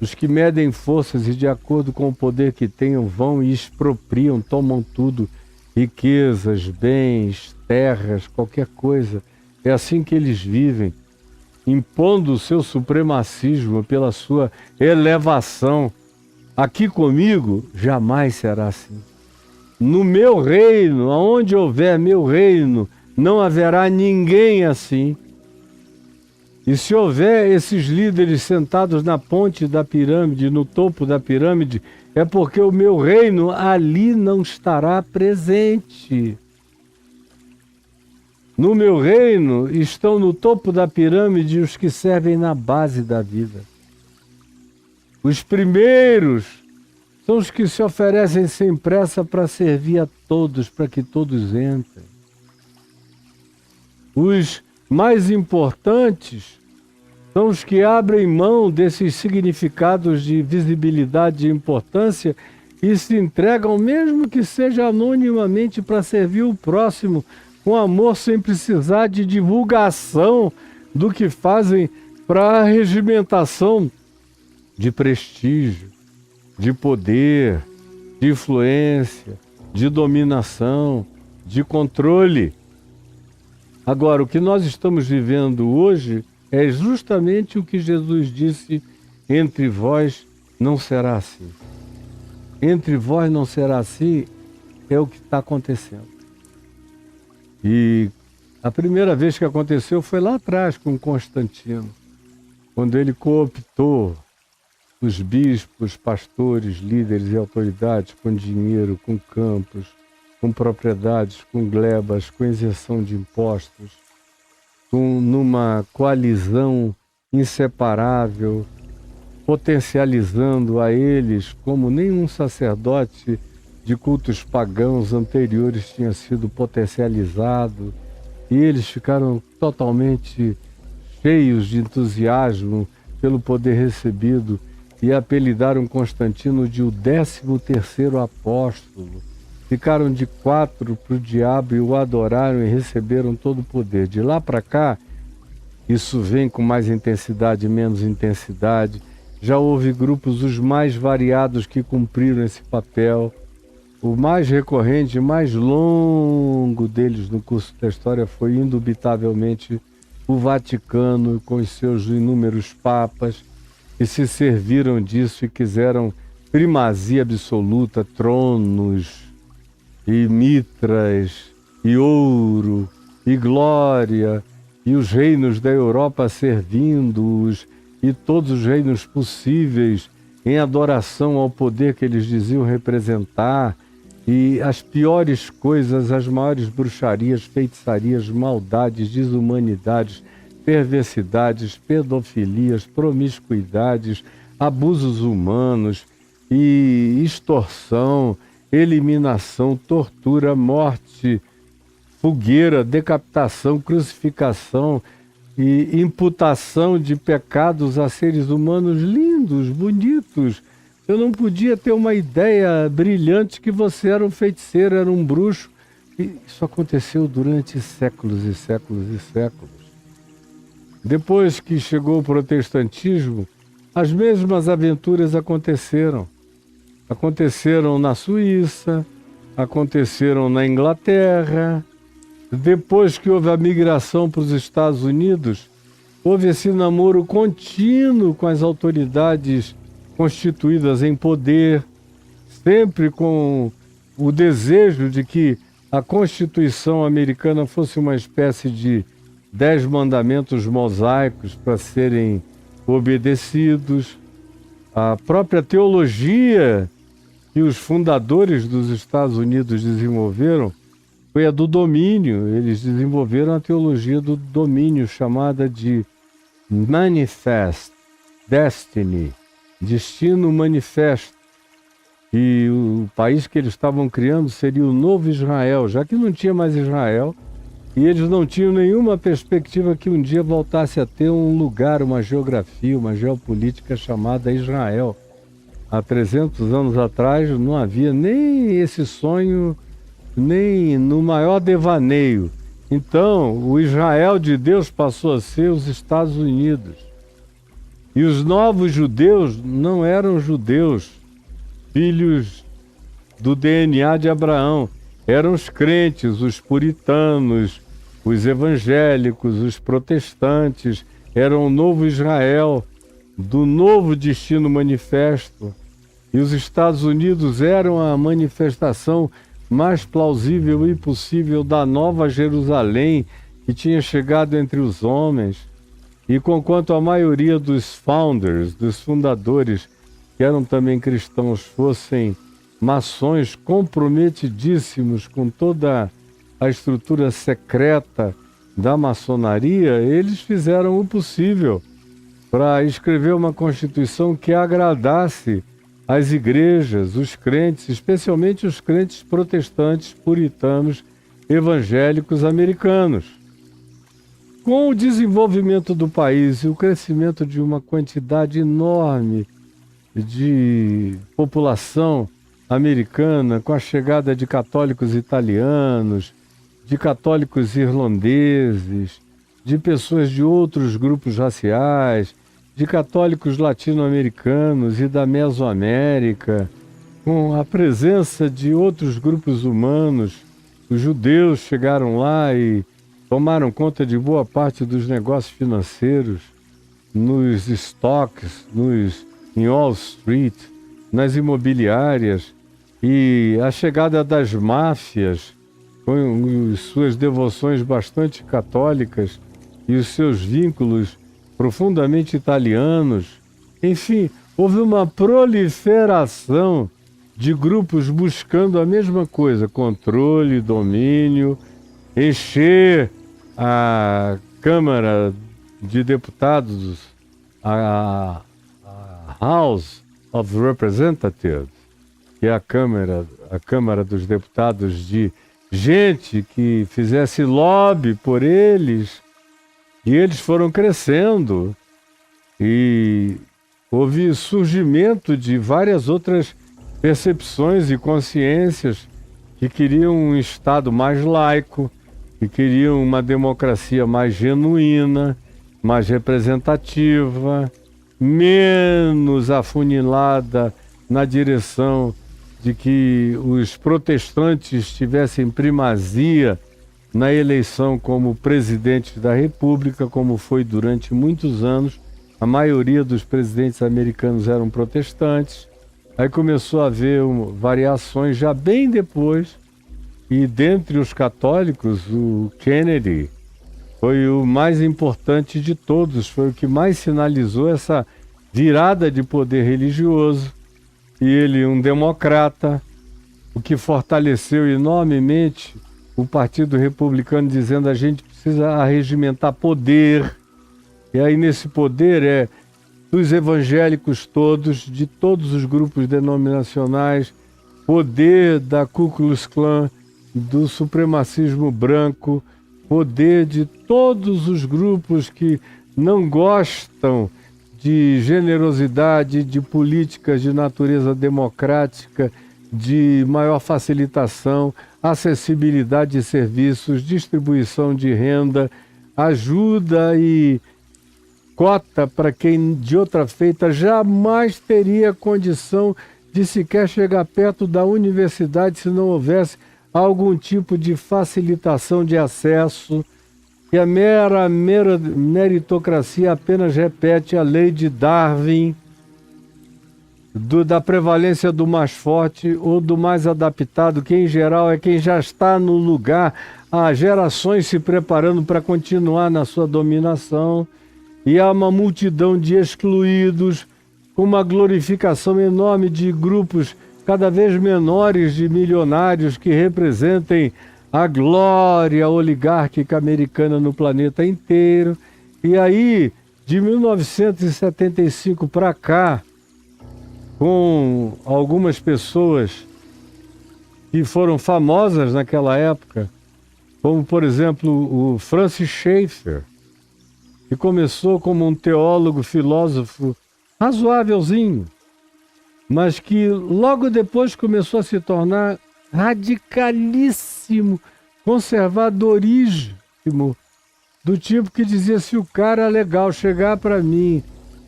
os que medem forças e, de acordo com o poder que tenham, vão e expropriam, tomam tudo, riquezas, bens, terras, qualquer coisa. É assim que eles vivem, impondo o seu supremacismo pela sua elevação. Aqui comigo jamais será assim. No meu reino, aonde houver meu reino, não haverá ninguém assim. E se houver esses líderes sentados na ponte da pirâmide, no topo da pirâmide, é porque o meu reino ali não estará presente. No meu reino estão no topo da pirâmide os que servem na base da vida. Os primeiros são os que se oferecem sem pressa para servir a todos, para que todos entrem. Os mais importantes são os que abrem mão desses significados de visibilidade e importância e se entregam, mesmo que seja anonimamente, para servir o próximo, com amor, sem precisar de divulgação do que fazem para a regimentação de prestígio, de poder, de influência, de dominação, de controle. Agora, o que nós estamos vivendo hoje é justamente o que Jesus disse: entre vós não será assim. Entre vós não será assim é o que está acontecendo. E a primeira vez que aconteceu foi lá atrás com Constantino, quando ele cooptou os bispos, pastores, líderes e autoridades com dinheiro, com campos, com propriedades, com glebas, com isenção de impostos, numa coalizão inseparável, potencializando a eles como nenhum sacerdote de cultos pagãos anteriores tinha sido potencializado, e eles ficaram totalmente cheios de entusiasmo pelo poder recebido e apelidaram Constantino de o 13º apóstolo. Ficaram de 4 para o diabo e o adoraram e receberam todo o poder. De lá para cá, isso vem com mais intensidade e menos intensidade. Já houve grupos os mais variados que cumpriram esse papel. O mais recorrente, mais longo deles no curso da história foi, indubitavelmente, o Vaticano, com os seus inúmeros papas, que se serviram disso e quiseram primazia absoluta, tronos e mitras e ouro e glória, e os reinos da Europa servindo-os, e todos os reinos possíveis em adoração ao poder que eles diziam representar, e as piores coisas, as maiores bruxarias, feitiçarias, maldades, desumanidades, perversidades, pedofilias, promiscuidades, abusos humanos e extorsão, eliminação, tortura, morte, fogueira, decapitação, crucificação e imputação de pecados a seres humanos lindos, bonitos. Eu não podia ter uma ideia brilhante que você era um feiticeiro, era um bruxo. E isso aconteceu durante séculos e séculos e séculos. Depois que chegou o protestantismo, as mesmas aventuras aconteceram. Aconteceram na Suíça, aconteceram na Inglaterra. Depois que houve a migração para os Estados Unidos, houve esse namoro contínuo com as autoridades constituídas em poder, sempre com o desejo de que a Constituição americana fosse uma espécie de 10 mandamentos mosaicos para serem obedecidos. A própria teologia que os fundadores dos Estados Unidos desenvolveram foi a do domínio. Eles desenvolveram a teologia do domínio, chamada de Manifest Destiny, Destino Manifesto. E o país que eles estavam criando seria o Novo Israel, já que não tinha mais Israel, e eles não tinham nenhuma perspectiva que um dia voltasse a ter um lugar, uma geografia, uma geopolítica chamada Israel. Há 300 anos atrás não havia nem esse sonho, nem no maior devaneio. Então, o Israel de Deus passou a ser os Estados Unidos. E os novos judeus não eram judeus, filhos do DNA de Abraão. Eram os crentes, os puritanos, os evangélicos, os protestantes. Eram o novo Israel, do novo destino manifesto. E os Estados Unidos eram a manifestação mais plausível e possível da nova Jerusalém que tinha chegado entre os homens. E conquanto a maioria dos founders, dos fundadores, que eram também cristãos, fossem maçons comprometidíssimos com toda a estrutura secreta da maçonaria, eles fizeram o possível para escrever uma Constituição que agradasse as igrejas, os crentes, especialmente os crentes protestantes, puritanos, evangélicos americanos. Com o desenvolvimento do país e o crescimento de uma quantidade enorme de população americana, com a chegada de católicos italianos, de católicos irlandeses, de pessoas de outros grupos raciais, de católicos latino-americanos e da Mesoamérica, com a presença de outros grupos humanos, os judeus chegaram lá e tomaram conta de boa parte dos negócios financeiros, nos estoques, em Wall Street, nas imobiliárias, e a chegada das máfias, com suas devoções bastante católicas e os seus vínculos profundamente italianos. Enfim, houve uma proliferação de grupos buscando a mesma coisa: controle, domínio, encher a Câmara de Deputados, a House of Representatives, que é a Câmara dos Deputados, de gente que fizesse lobby por eles. E eles foram crescendo e houve surgimento de várias outras percepções e consciências que queriam um Estado mais laico, que queriam uma democracia mais genuína, mais representativa, menos afunilada na direção de que os protestantes tivessem primazia na eleição como presidente da República, como foi durante muitos anos. A maioria dos presidentes americanos eram protestantes. Aí começou a haver variações já bem depois, e dentre os católicos, o Kennedy foi o mais importante de todos, foi o que mais sinalizou essa virada de poder religioso. E ele, um democrata, o que fortaleceu enormemente o Partido Republicano, dizendo: a gente precisa arregimentar poder. E aí nesse poder é dos evangélicos todos, de todos os grupos denominacionais, poder da Ku Klux Klan, do supremacismo branco, poder de todos os grupos que não gostam de generosidade, de políticas de natureza democrática, de maior facilitação, acessibilidade de serviços, distribuição de renda, ajuda e cota para quem de outra feita jamais teria condição de sequer chegar perto da universidade se não houvesse algum tipo de facilitação de acesso. E a mera meritocracia apenas repete a lei de Darwin, da prevalência do mais forte ou do mais adaptado, que em geral é quem já está no lugar há gerações se preparando para continuar na sua dominação. E há uma multidão de excluídos com uma glorificação enorme de grupos cada vez menores de milionários que representem a glória oligárquica americana no planeta inteiro. E aí, de 1975 para cá, com algumas pessoas que foram famosas naquela época, como, por exemplo, o Francis Schaeffer, que começou como um teólogo, filósofo razoávelzinho, mas que logo depois começou a se tornar radicalíssimo, conservadoríssimo, do tipo que dizia: se o cara é legal chegar para mim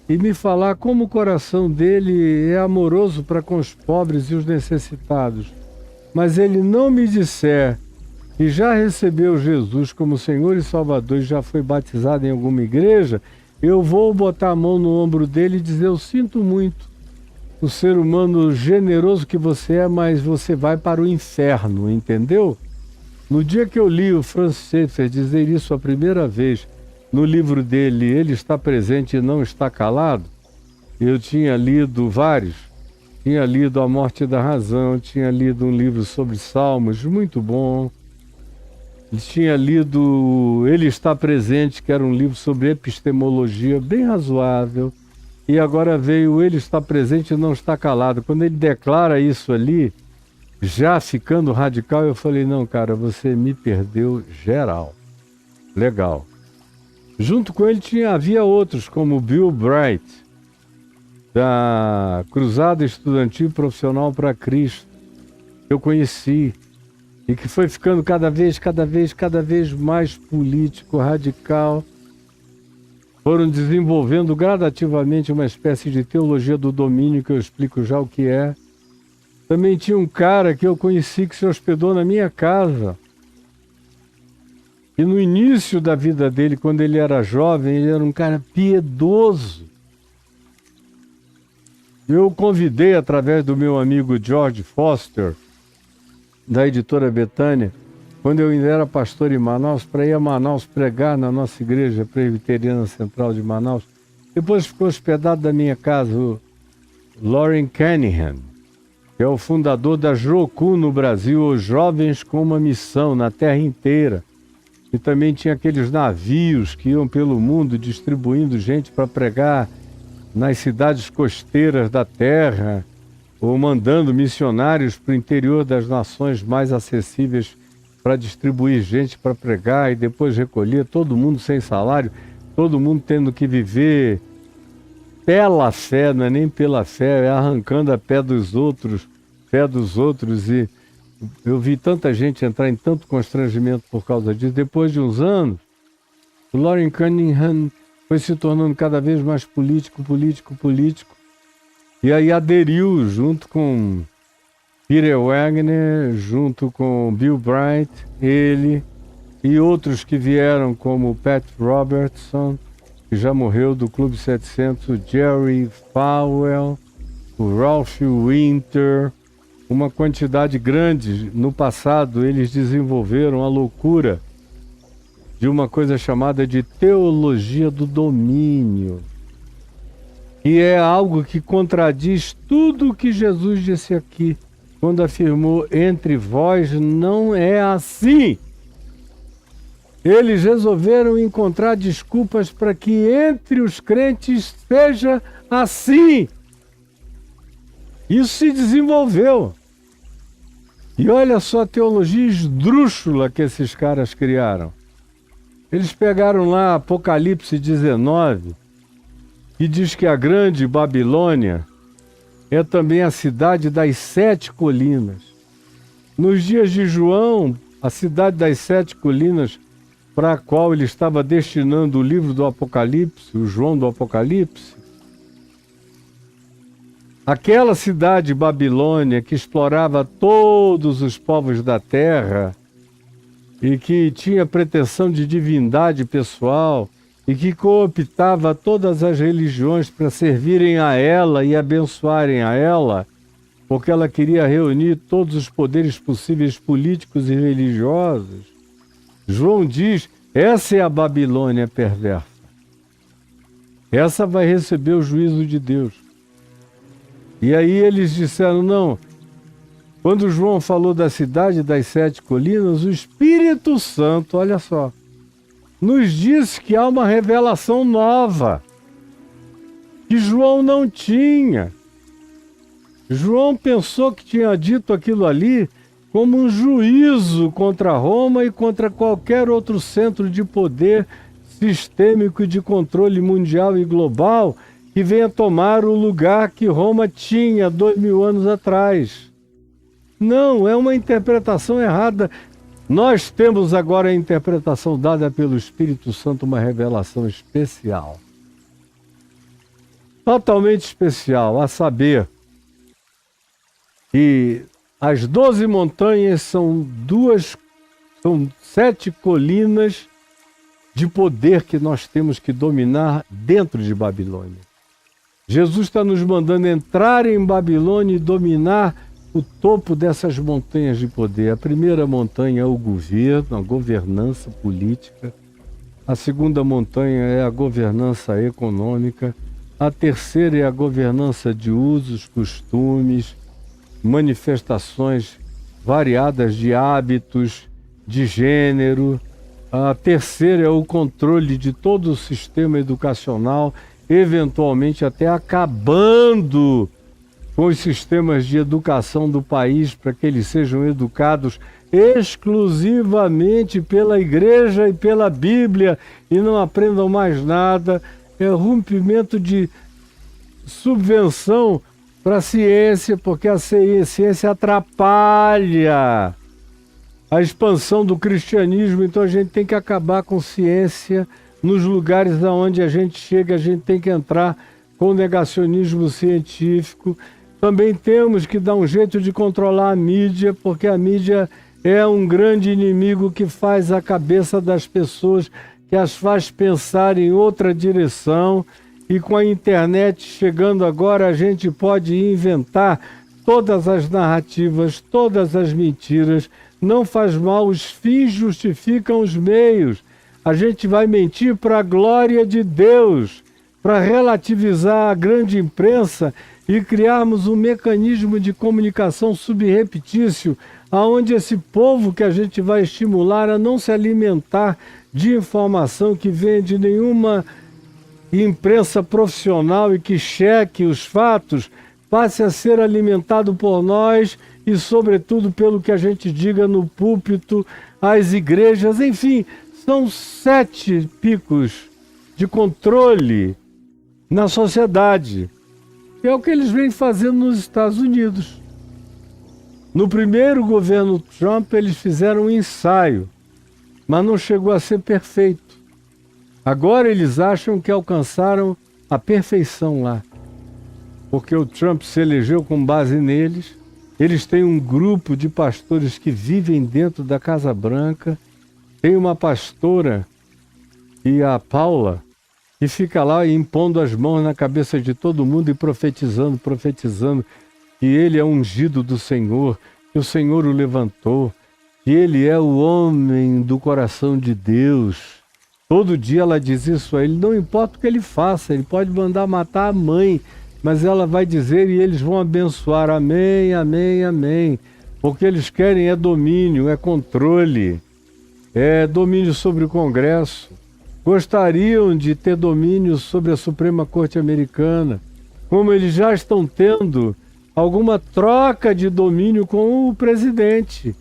e me falar como o coração dele é amoroso para com os pobres e os necessitados, mas ele não me disser que já recebeu Jesus como Senhor e Salvador e já foi batizado em alguma igreja, eu vou botar a mão no ombro dele e dizer: eu sinto muito o ser humano generoso que você é, mas você vai para o inferno, entendeu? No dia que eu li o Francis Schaeffer dizer isso a primeira vez no livro dele, Ele Está Presente e Não Está Calado, eu tinha lido vários. Tinha lido A Morte da Razão, tinha lido um livro sobre Salmos, muito bom. Tinha lido Ele Está Presente, que era um livro sobre epistemologia, bem razoável. E agora veio Ele Está Presente e Não Está Calado. Quando ele declara isso ali, já ficando radical, eu falei: não, cara, você me perdeu geral. Legal. Junto com ele havia outros, como Bill Bright, da Cruzada Estudantil Profissional para Cristo, que eu conheci, e que foi ficando cada vez mais político, radical. Foram desenvolvendo gradativamente uma espécie de teologia do domínio, que eu explico já o que é. Também tinha um cara que eu conheci que se hospedou na minha casa. E no início da vida dele, quando ele era jovem, ele era um cara piedoso. Eu o convidei, através do meu amigo George Foster, da editora Betânia, quando eu ainda era pastor em Manaus, para ir a Manaus pregar na nossa igreja presbiteriana central de Manaus. Depois ficou hospedado da minha casa o Loren Cunningham, que é o fundador da JOCU no Brasil, os Jovens com uma Missão, na terra inteira. E também tinha aqueles navios que iam pelo mundo distribuindo gente para pregar nas cidades costeiras da terra, ou mandando missionários para o interior das nações mais acessíveis para distribuir gente para pregar e depois recolher, todo mundo sem salário, todo mundo tendo que viver pela fé, não é nem pela fé, é arrancando a pé dos outros, e eu vi tanta gente entrar em tanto constrangimento por causa disso. Depois de uns anos, o Loren Cunningham foi se tornando cada vez mais político, e aí aderiu junto com Peter Wagner, junto com Bill Bright, ele e outros que vieram, como Pat Robertson, que já morreu, do Clube 700, o Jerry Falwell, o Ralph Winter, uma quantidade grande. No passado, eles desenvolveram a loucura de uma coisa chamada de teologia do domínio, que é algo que contradiz tudo o que Jesus disse aqui, quando afirmou: entre vós não é assim. Eles resolveram encontrar desculpas para que entre os crentes seja assim. Isso se desenvolveu. E olha só a teologia esdrúxula que esses caras criaram. Eles pegaram lá Apocalipse 19, que diz que a grande Babilônia é também a cidade das 7 colinas. Nos dias de João, a cidade das 7 colinas, para a qual ele estava destinando o livro do Apocalipse, o João do Apocalipse, aquela cidade Babilônia que explorava todos os povos da terra e que tinha pretensão de divindade pessoal e que cooptava todas as religiões para servirem a ela e abençoarem a ela, porque ela queria reunir todos os poderes possíveis políticos e religiosos. João diz: essa é a Babilônia perversa. Essa vai receber o juízo de Deus. E aí eles disseram, não, quando João falou da cidade das 7 colinas, o Espírito Santo, olha só, nos disse que há uma revelação nova, que João não tinha. João pensou que tinha dito aquilo ali como um juízo contra Roma e contra qualquer outro centro de poder sistêmico de controle mundial e global que venha tomar o lugar que Roma tinha 2000 anos atrás. Não, é uma interpretação errada. Nós temos agora a interpretação dada pelo Espírito Santo, uma revelação especial. Totalmente especial, a saber que as 12 montanhas são 7 colinas de poder que nós temos que dominar dentro de Babilônia. Jesus está nos mandando entrar em Babilônia e dominar o topo dessas montanhas de poder. A primeira montanha é o governo, a governança política. A segunda montanha é a governança econômica. A terceira é a governança de usos, costumes, manifestações variadas de hábitos, de gênero. A terceira é o controle de todo o sistema educacional, eventualmente até acabando com os sistemas de educação do país para que eles sejam educados exclusivamente pela igreja e pela Bíblia e não aprendam mais nada. É rompimento de subvenção para a ciência, porque a ciência atrapalha a expansão do cristianismo, então a gente tem que acabar com ciência nos lugares aonde a gente chega, a gente tem que entrar com negacionismo científico. Também temos que dar um jeito de controlar a mídia, porque a mídia é um grande inimigo que faz a cabeça das pessoas, que as faz pensar em outra direção. E com a internet chegando agora, a gente pode inventar todas as narrativas, todas as mentiras. Não faz mal, os fins justificam os meios. A gente vai mentir para a glória de Deus, para relativizar a grande imprensa e criarmos um mecanismo de comunicação subreptício, aonde esse povo que a gente vai estimular a não se alimentar de informação que vem de nenhuma imprensa profissional e que cheque os fatos, passe a ser alimentado por nós e, sobretudo, pelo que a gente diga no púlpito, às igrejas. Enfim, são 7 picos de controle na sociedade. É o que eles vêm fazendo nos Estados Unidos. No primeiro governo Trump, eles fizeram um ensaio, mas não chegou a ser perfeito. Agora eles acham que alcançaram a perfeição lá, porque o Trump se elegeu com base neles. Eles têm um grupo de pastores que vivem dentro da Casa Branca. Tem uma pastora, e a Paula, que fica lá impondo as mãos na cabeça de todo mundo e profetizando que ele é ungido do Senhor, que o Senhor o levantou, que ele é o homem do coração de Deus. Todo dia ela diz isso a ele, não importa o que ele faça, ele pode mandar matar a mãe, mas ela vai dizer e eles vão abençoar, amém, amém, amém. Porque eles querem é domínio, é controle, é domínio sobre o Congresso. Gostariam de ter domínio sobre a Suprema Corte Americana, como eles já estão tendo alguma troca de domínio com o presidente,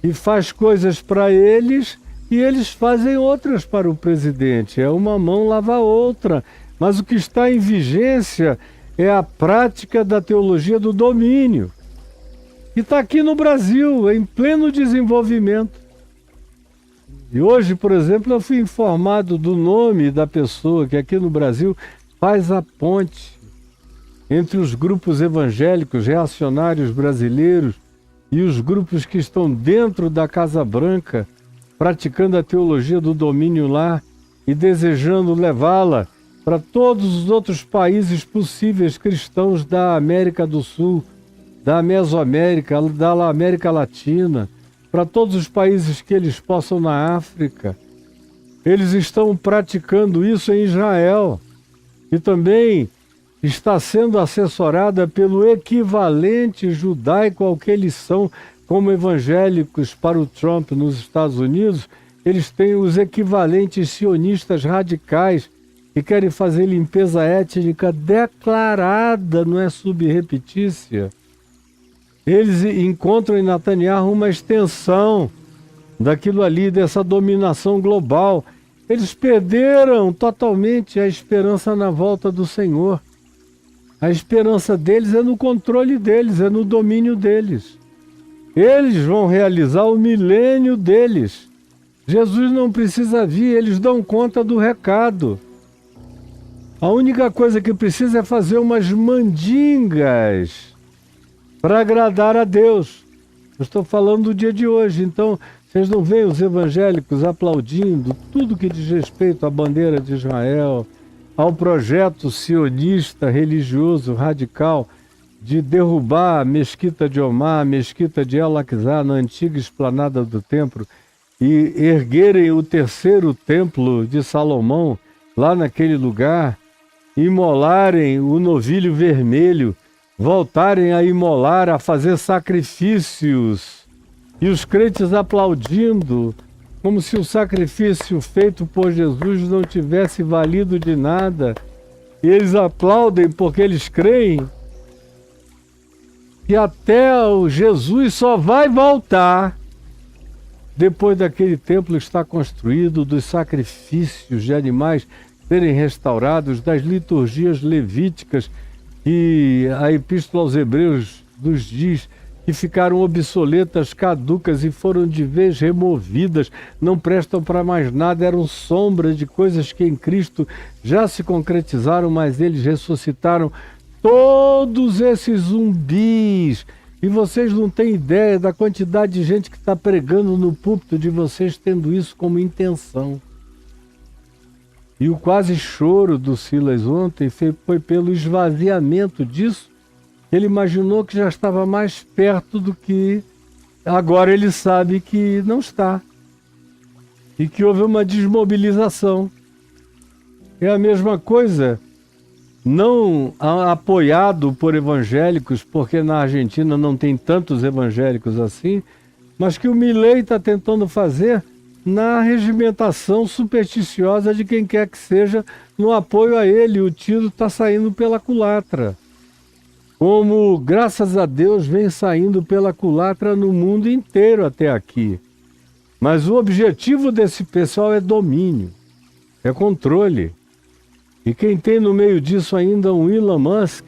e faz coisas para eles e eles fazem outras para o presidente. É uma mão lava a outra. Mas o que está em vigência é a prática da teologia do domínio. E está aqui no Brasil, em pleno desenvolvimento. E hoje, por exemplo, eu fui informado do nome da pessoa que aqui no Brasil faz a ponte entre os grupos evangélicos reacionários brasileiros e os grupos que estão dentro da Casa Branca, praticando a teologia do domínio lá e desejando levá-la para todos os outros países possíveis cristãos da América do Sul, da Mesoamérica, da América Latina, para todos os países que eles possam na África. Eles estão praticando isso em Israel e também está sendo assessorada pelo equivalente judaico ao que eles são como evangélicos para o Trump nos Estados Unidos. Eles têm os equivalentes sionistas radicais que querem fazer limpeza étnica declarada, não é subreptícia. Eles encontram em Netanyahu uma extensão daquilo ali, dessa dominação global. Eles perderam totalmente a esperança na volta do Senhor. A esperança deles é no controle deles, é no domínio deles. Eles vão realizar o milênio deles. Jesus não precisa vir, eles dão conta do recado. A única coisa que precisa é fazer umas mandingas para agradar a Deus. Eu estou falando do dia de hoje, então vocês não veem os evangélicos aplaudindo tudo que diz respeito à bandeira de Israel, ao projeto sionista, religioso, radical, de derrubar a mesquita de Omar, a mesquita de El-Aqsa, na antiga esplanada do templo, e erguerem o terceiro templo de Salomão, lá naquele lugar, imolarem o novilho vermelho, voltarem a imolar, a fazer sacrifícios, e os crentes aplaudindo, como se o sacrifício feito por Jesus não tivesse valido de nada. E eles aplaudem porque eles creem que até o Jesus só vai voltar depois daquele templo estar construído, dos sacrifícios de animais serem restaurados, das liturgias levíticas que a Epístola aos Hebreus nos diz que ficaram obsoletas, caducas e foram de vez removidas, não prestam para mais nada, eram sombras de coisas que em Cristo já se concretizaram, mas eles ressuscitaram. Todos esses zumbis, e vocês não têm ideia da quantidade de gente que está pregando no púlpito de vocês tendo isso como intenção. E o quase choro do Silas ontem foi pelo esvaziamento disso. Ele imaginou que já estava mais perto do que agora ele sabe que não está. E que houve uma desmobilização. É a mesma coisa, não apoiado por evangélicos, porque na Argentina não tem tantos evangélicos assim, mas que o Milei está tentando fazer na regimentação supersticiosa de quem quer que seja, no apoio a ele. O tiro está saindo pela culatra. Como, graças a Deus, vem saindo pela culatra no mundo inteiro até aqui. Mas o objetivo desse pessoal é domínio, é controle. E quem tem no meio disso ainda um Elon Musk,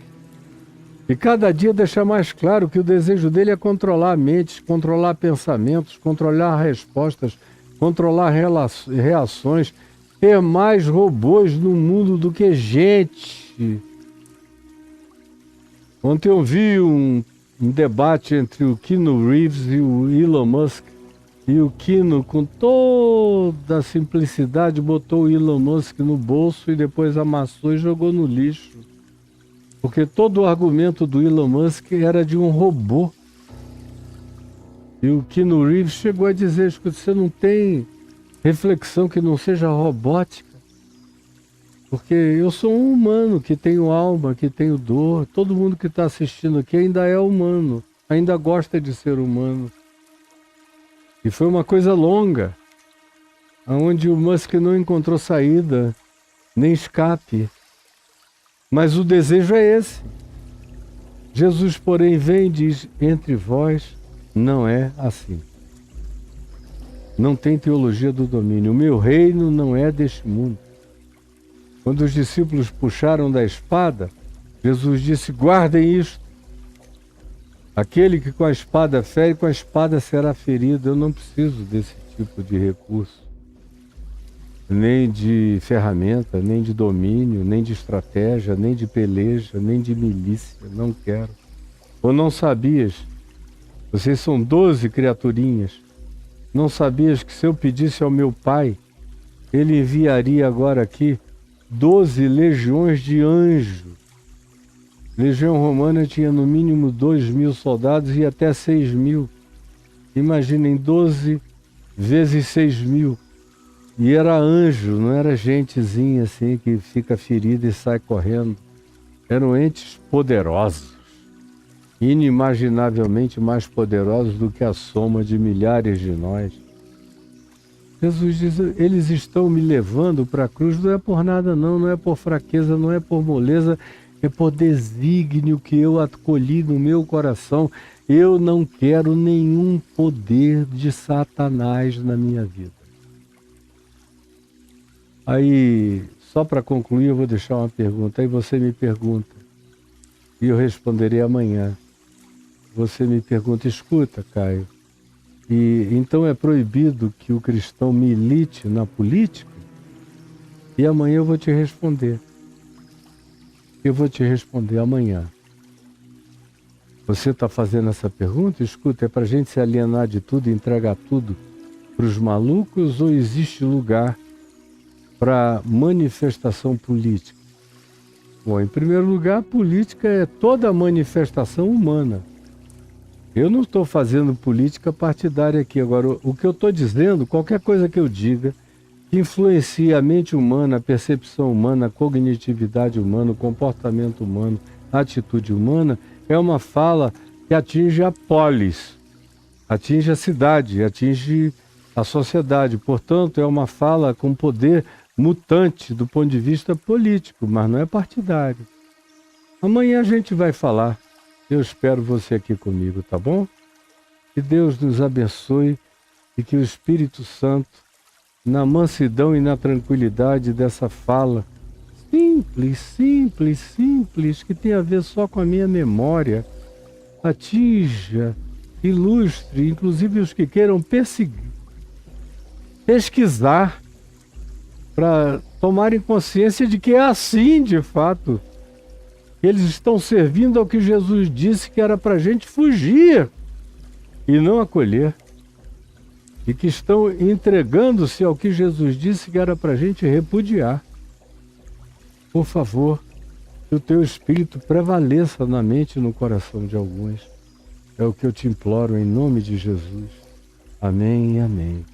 e cada dia deixa mais claro que o desejo dele é controlar mentes, controlar pensamentos, controlar respostas, controlar reações, ter mais robôs no mundo do que gente. Ontem eu vi um debate entre o Keanu Reeves e o Elon Musk, e o Keanu, com toda a simplicidade, botou o Elon Musk no bolso e depois amassou e jogou no lixo. Porque todo o argumento do Elon Musk era de um robô. E o Keanu Reeves chegou a dizer: escuta, você não tem reflexão que não seja robótica? Porque eu sou um humano que tenho alma, que tenho dor. Todo mundo que está assistindo aqui ainda é humano, ainda gosta de ser humano. E foi uma coisa longa, onde o Musk não encontrou saída, nem escape. Mas o desejo é esse. Jesus, porém, vem e diz: entre vós não é assim. Não tem teologia do domínio. O meu reino não é deste mundo. Quando os discípulos puxaram da espada, Jesus disse: guardem isto. Aquele que com a espada fere, com a espada será ferido. Eu não preciso desse tipo de recurso. Nem de ferramenta, nem de domínio, nem de estratégia, nem de peleja, nem de milícia. Não quero. Ou não sabias? Vocês são 12 criaturinhas. Não sabias que se eu pedisse ao meu Pai, Ele enviaria agora aqui 12 legiões de anjos. Legião Romana tinha no mínimo 2.000 soldados e até 6.000. Imaginem 12 vezes 6.000. E era anjo, não era gentezinha assim que fica ferida e sai correndo. Eram entes poderosos, inimaginavelmente mais poderosos do que a soma de milhares de nós. Jesus diz, eles estão me levando para a cruz, não é por nada não, não é por fraqueza, não é por moleza, é por desígnio que eu acolhi no meu coração. Eu não quero nenhum poder de Satanás na minha vida. Aí, só para concluir, eu vou deixar uma pergunta. Aí você me pergunta, e eu responderei amanhã. Você me pergunta, escuta, Caio, e então é proibido que o cristão milite na política? E amanhã eu vou te responder. Eu vou te responder amanhã. Você está fazendo essa pergunta? Escuta, é para a gente se alienar de tudo e entregar tudo para os malucos, ou existe lugar para manifestação política? Bom, em primeiro lugar, a política é toda manifestação humana. Eu não estou fazendo política partidária aqui. Agora, o que eu estou dizendo, qualquer coisa que eu diga, que influencie a mente humana, a percepção humana, a cognitividade humana, o comportamento humano, a atitude humana, é uma fala que atinge a polis, atinge a cidade, atinge a sociedade. Portanto, é uma fala com poder mutante do ponto de vista político, mas não é partidário. Amanhã a gente vai falar. Eu espero você aqui comigo, tá bom? Que Deus nos abençoe e que o Espírito Santo, na mansidão e na tranquilidade dessa fala simples, simples, simples, que tem a ver só com a minha memória, atinja, ilustre, inclusive os que queiram pesquisar, para tomarem consciência de que é assim de fato. Eles estão servindo ao que Jesus disse que era para a gente fugir e não acolher. E que estão entregando-se ao que Jesus disse que era para a gente repudiar. Por favor, que o teu espírito prevaleça na mente e no coração de alguns. É o que eu te imploro em nome de Jesus. Amém e amém.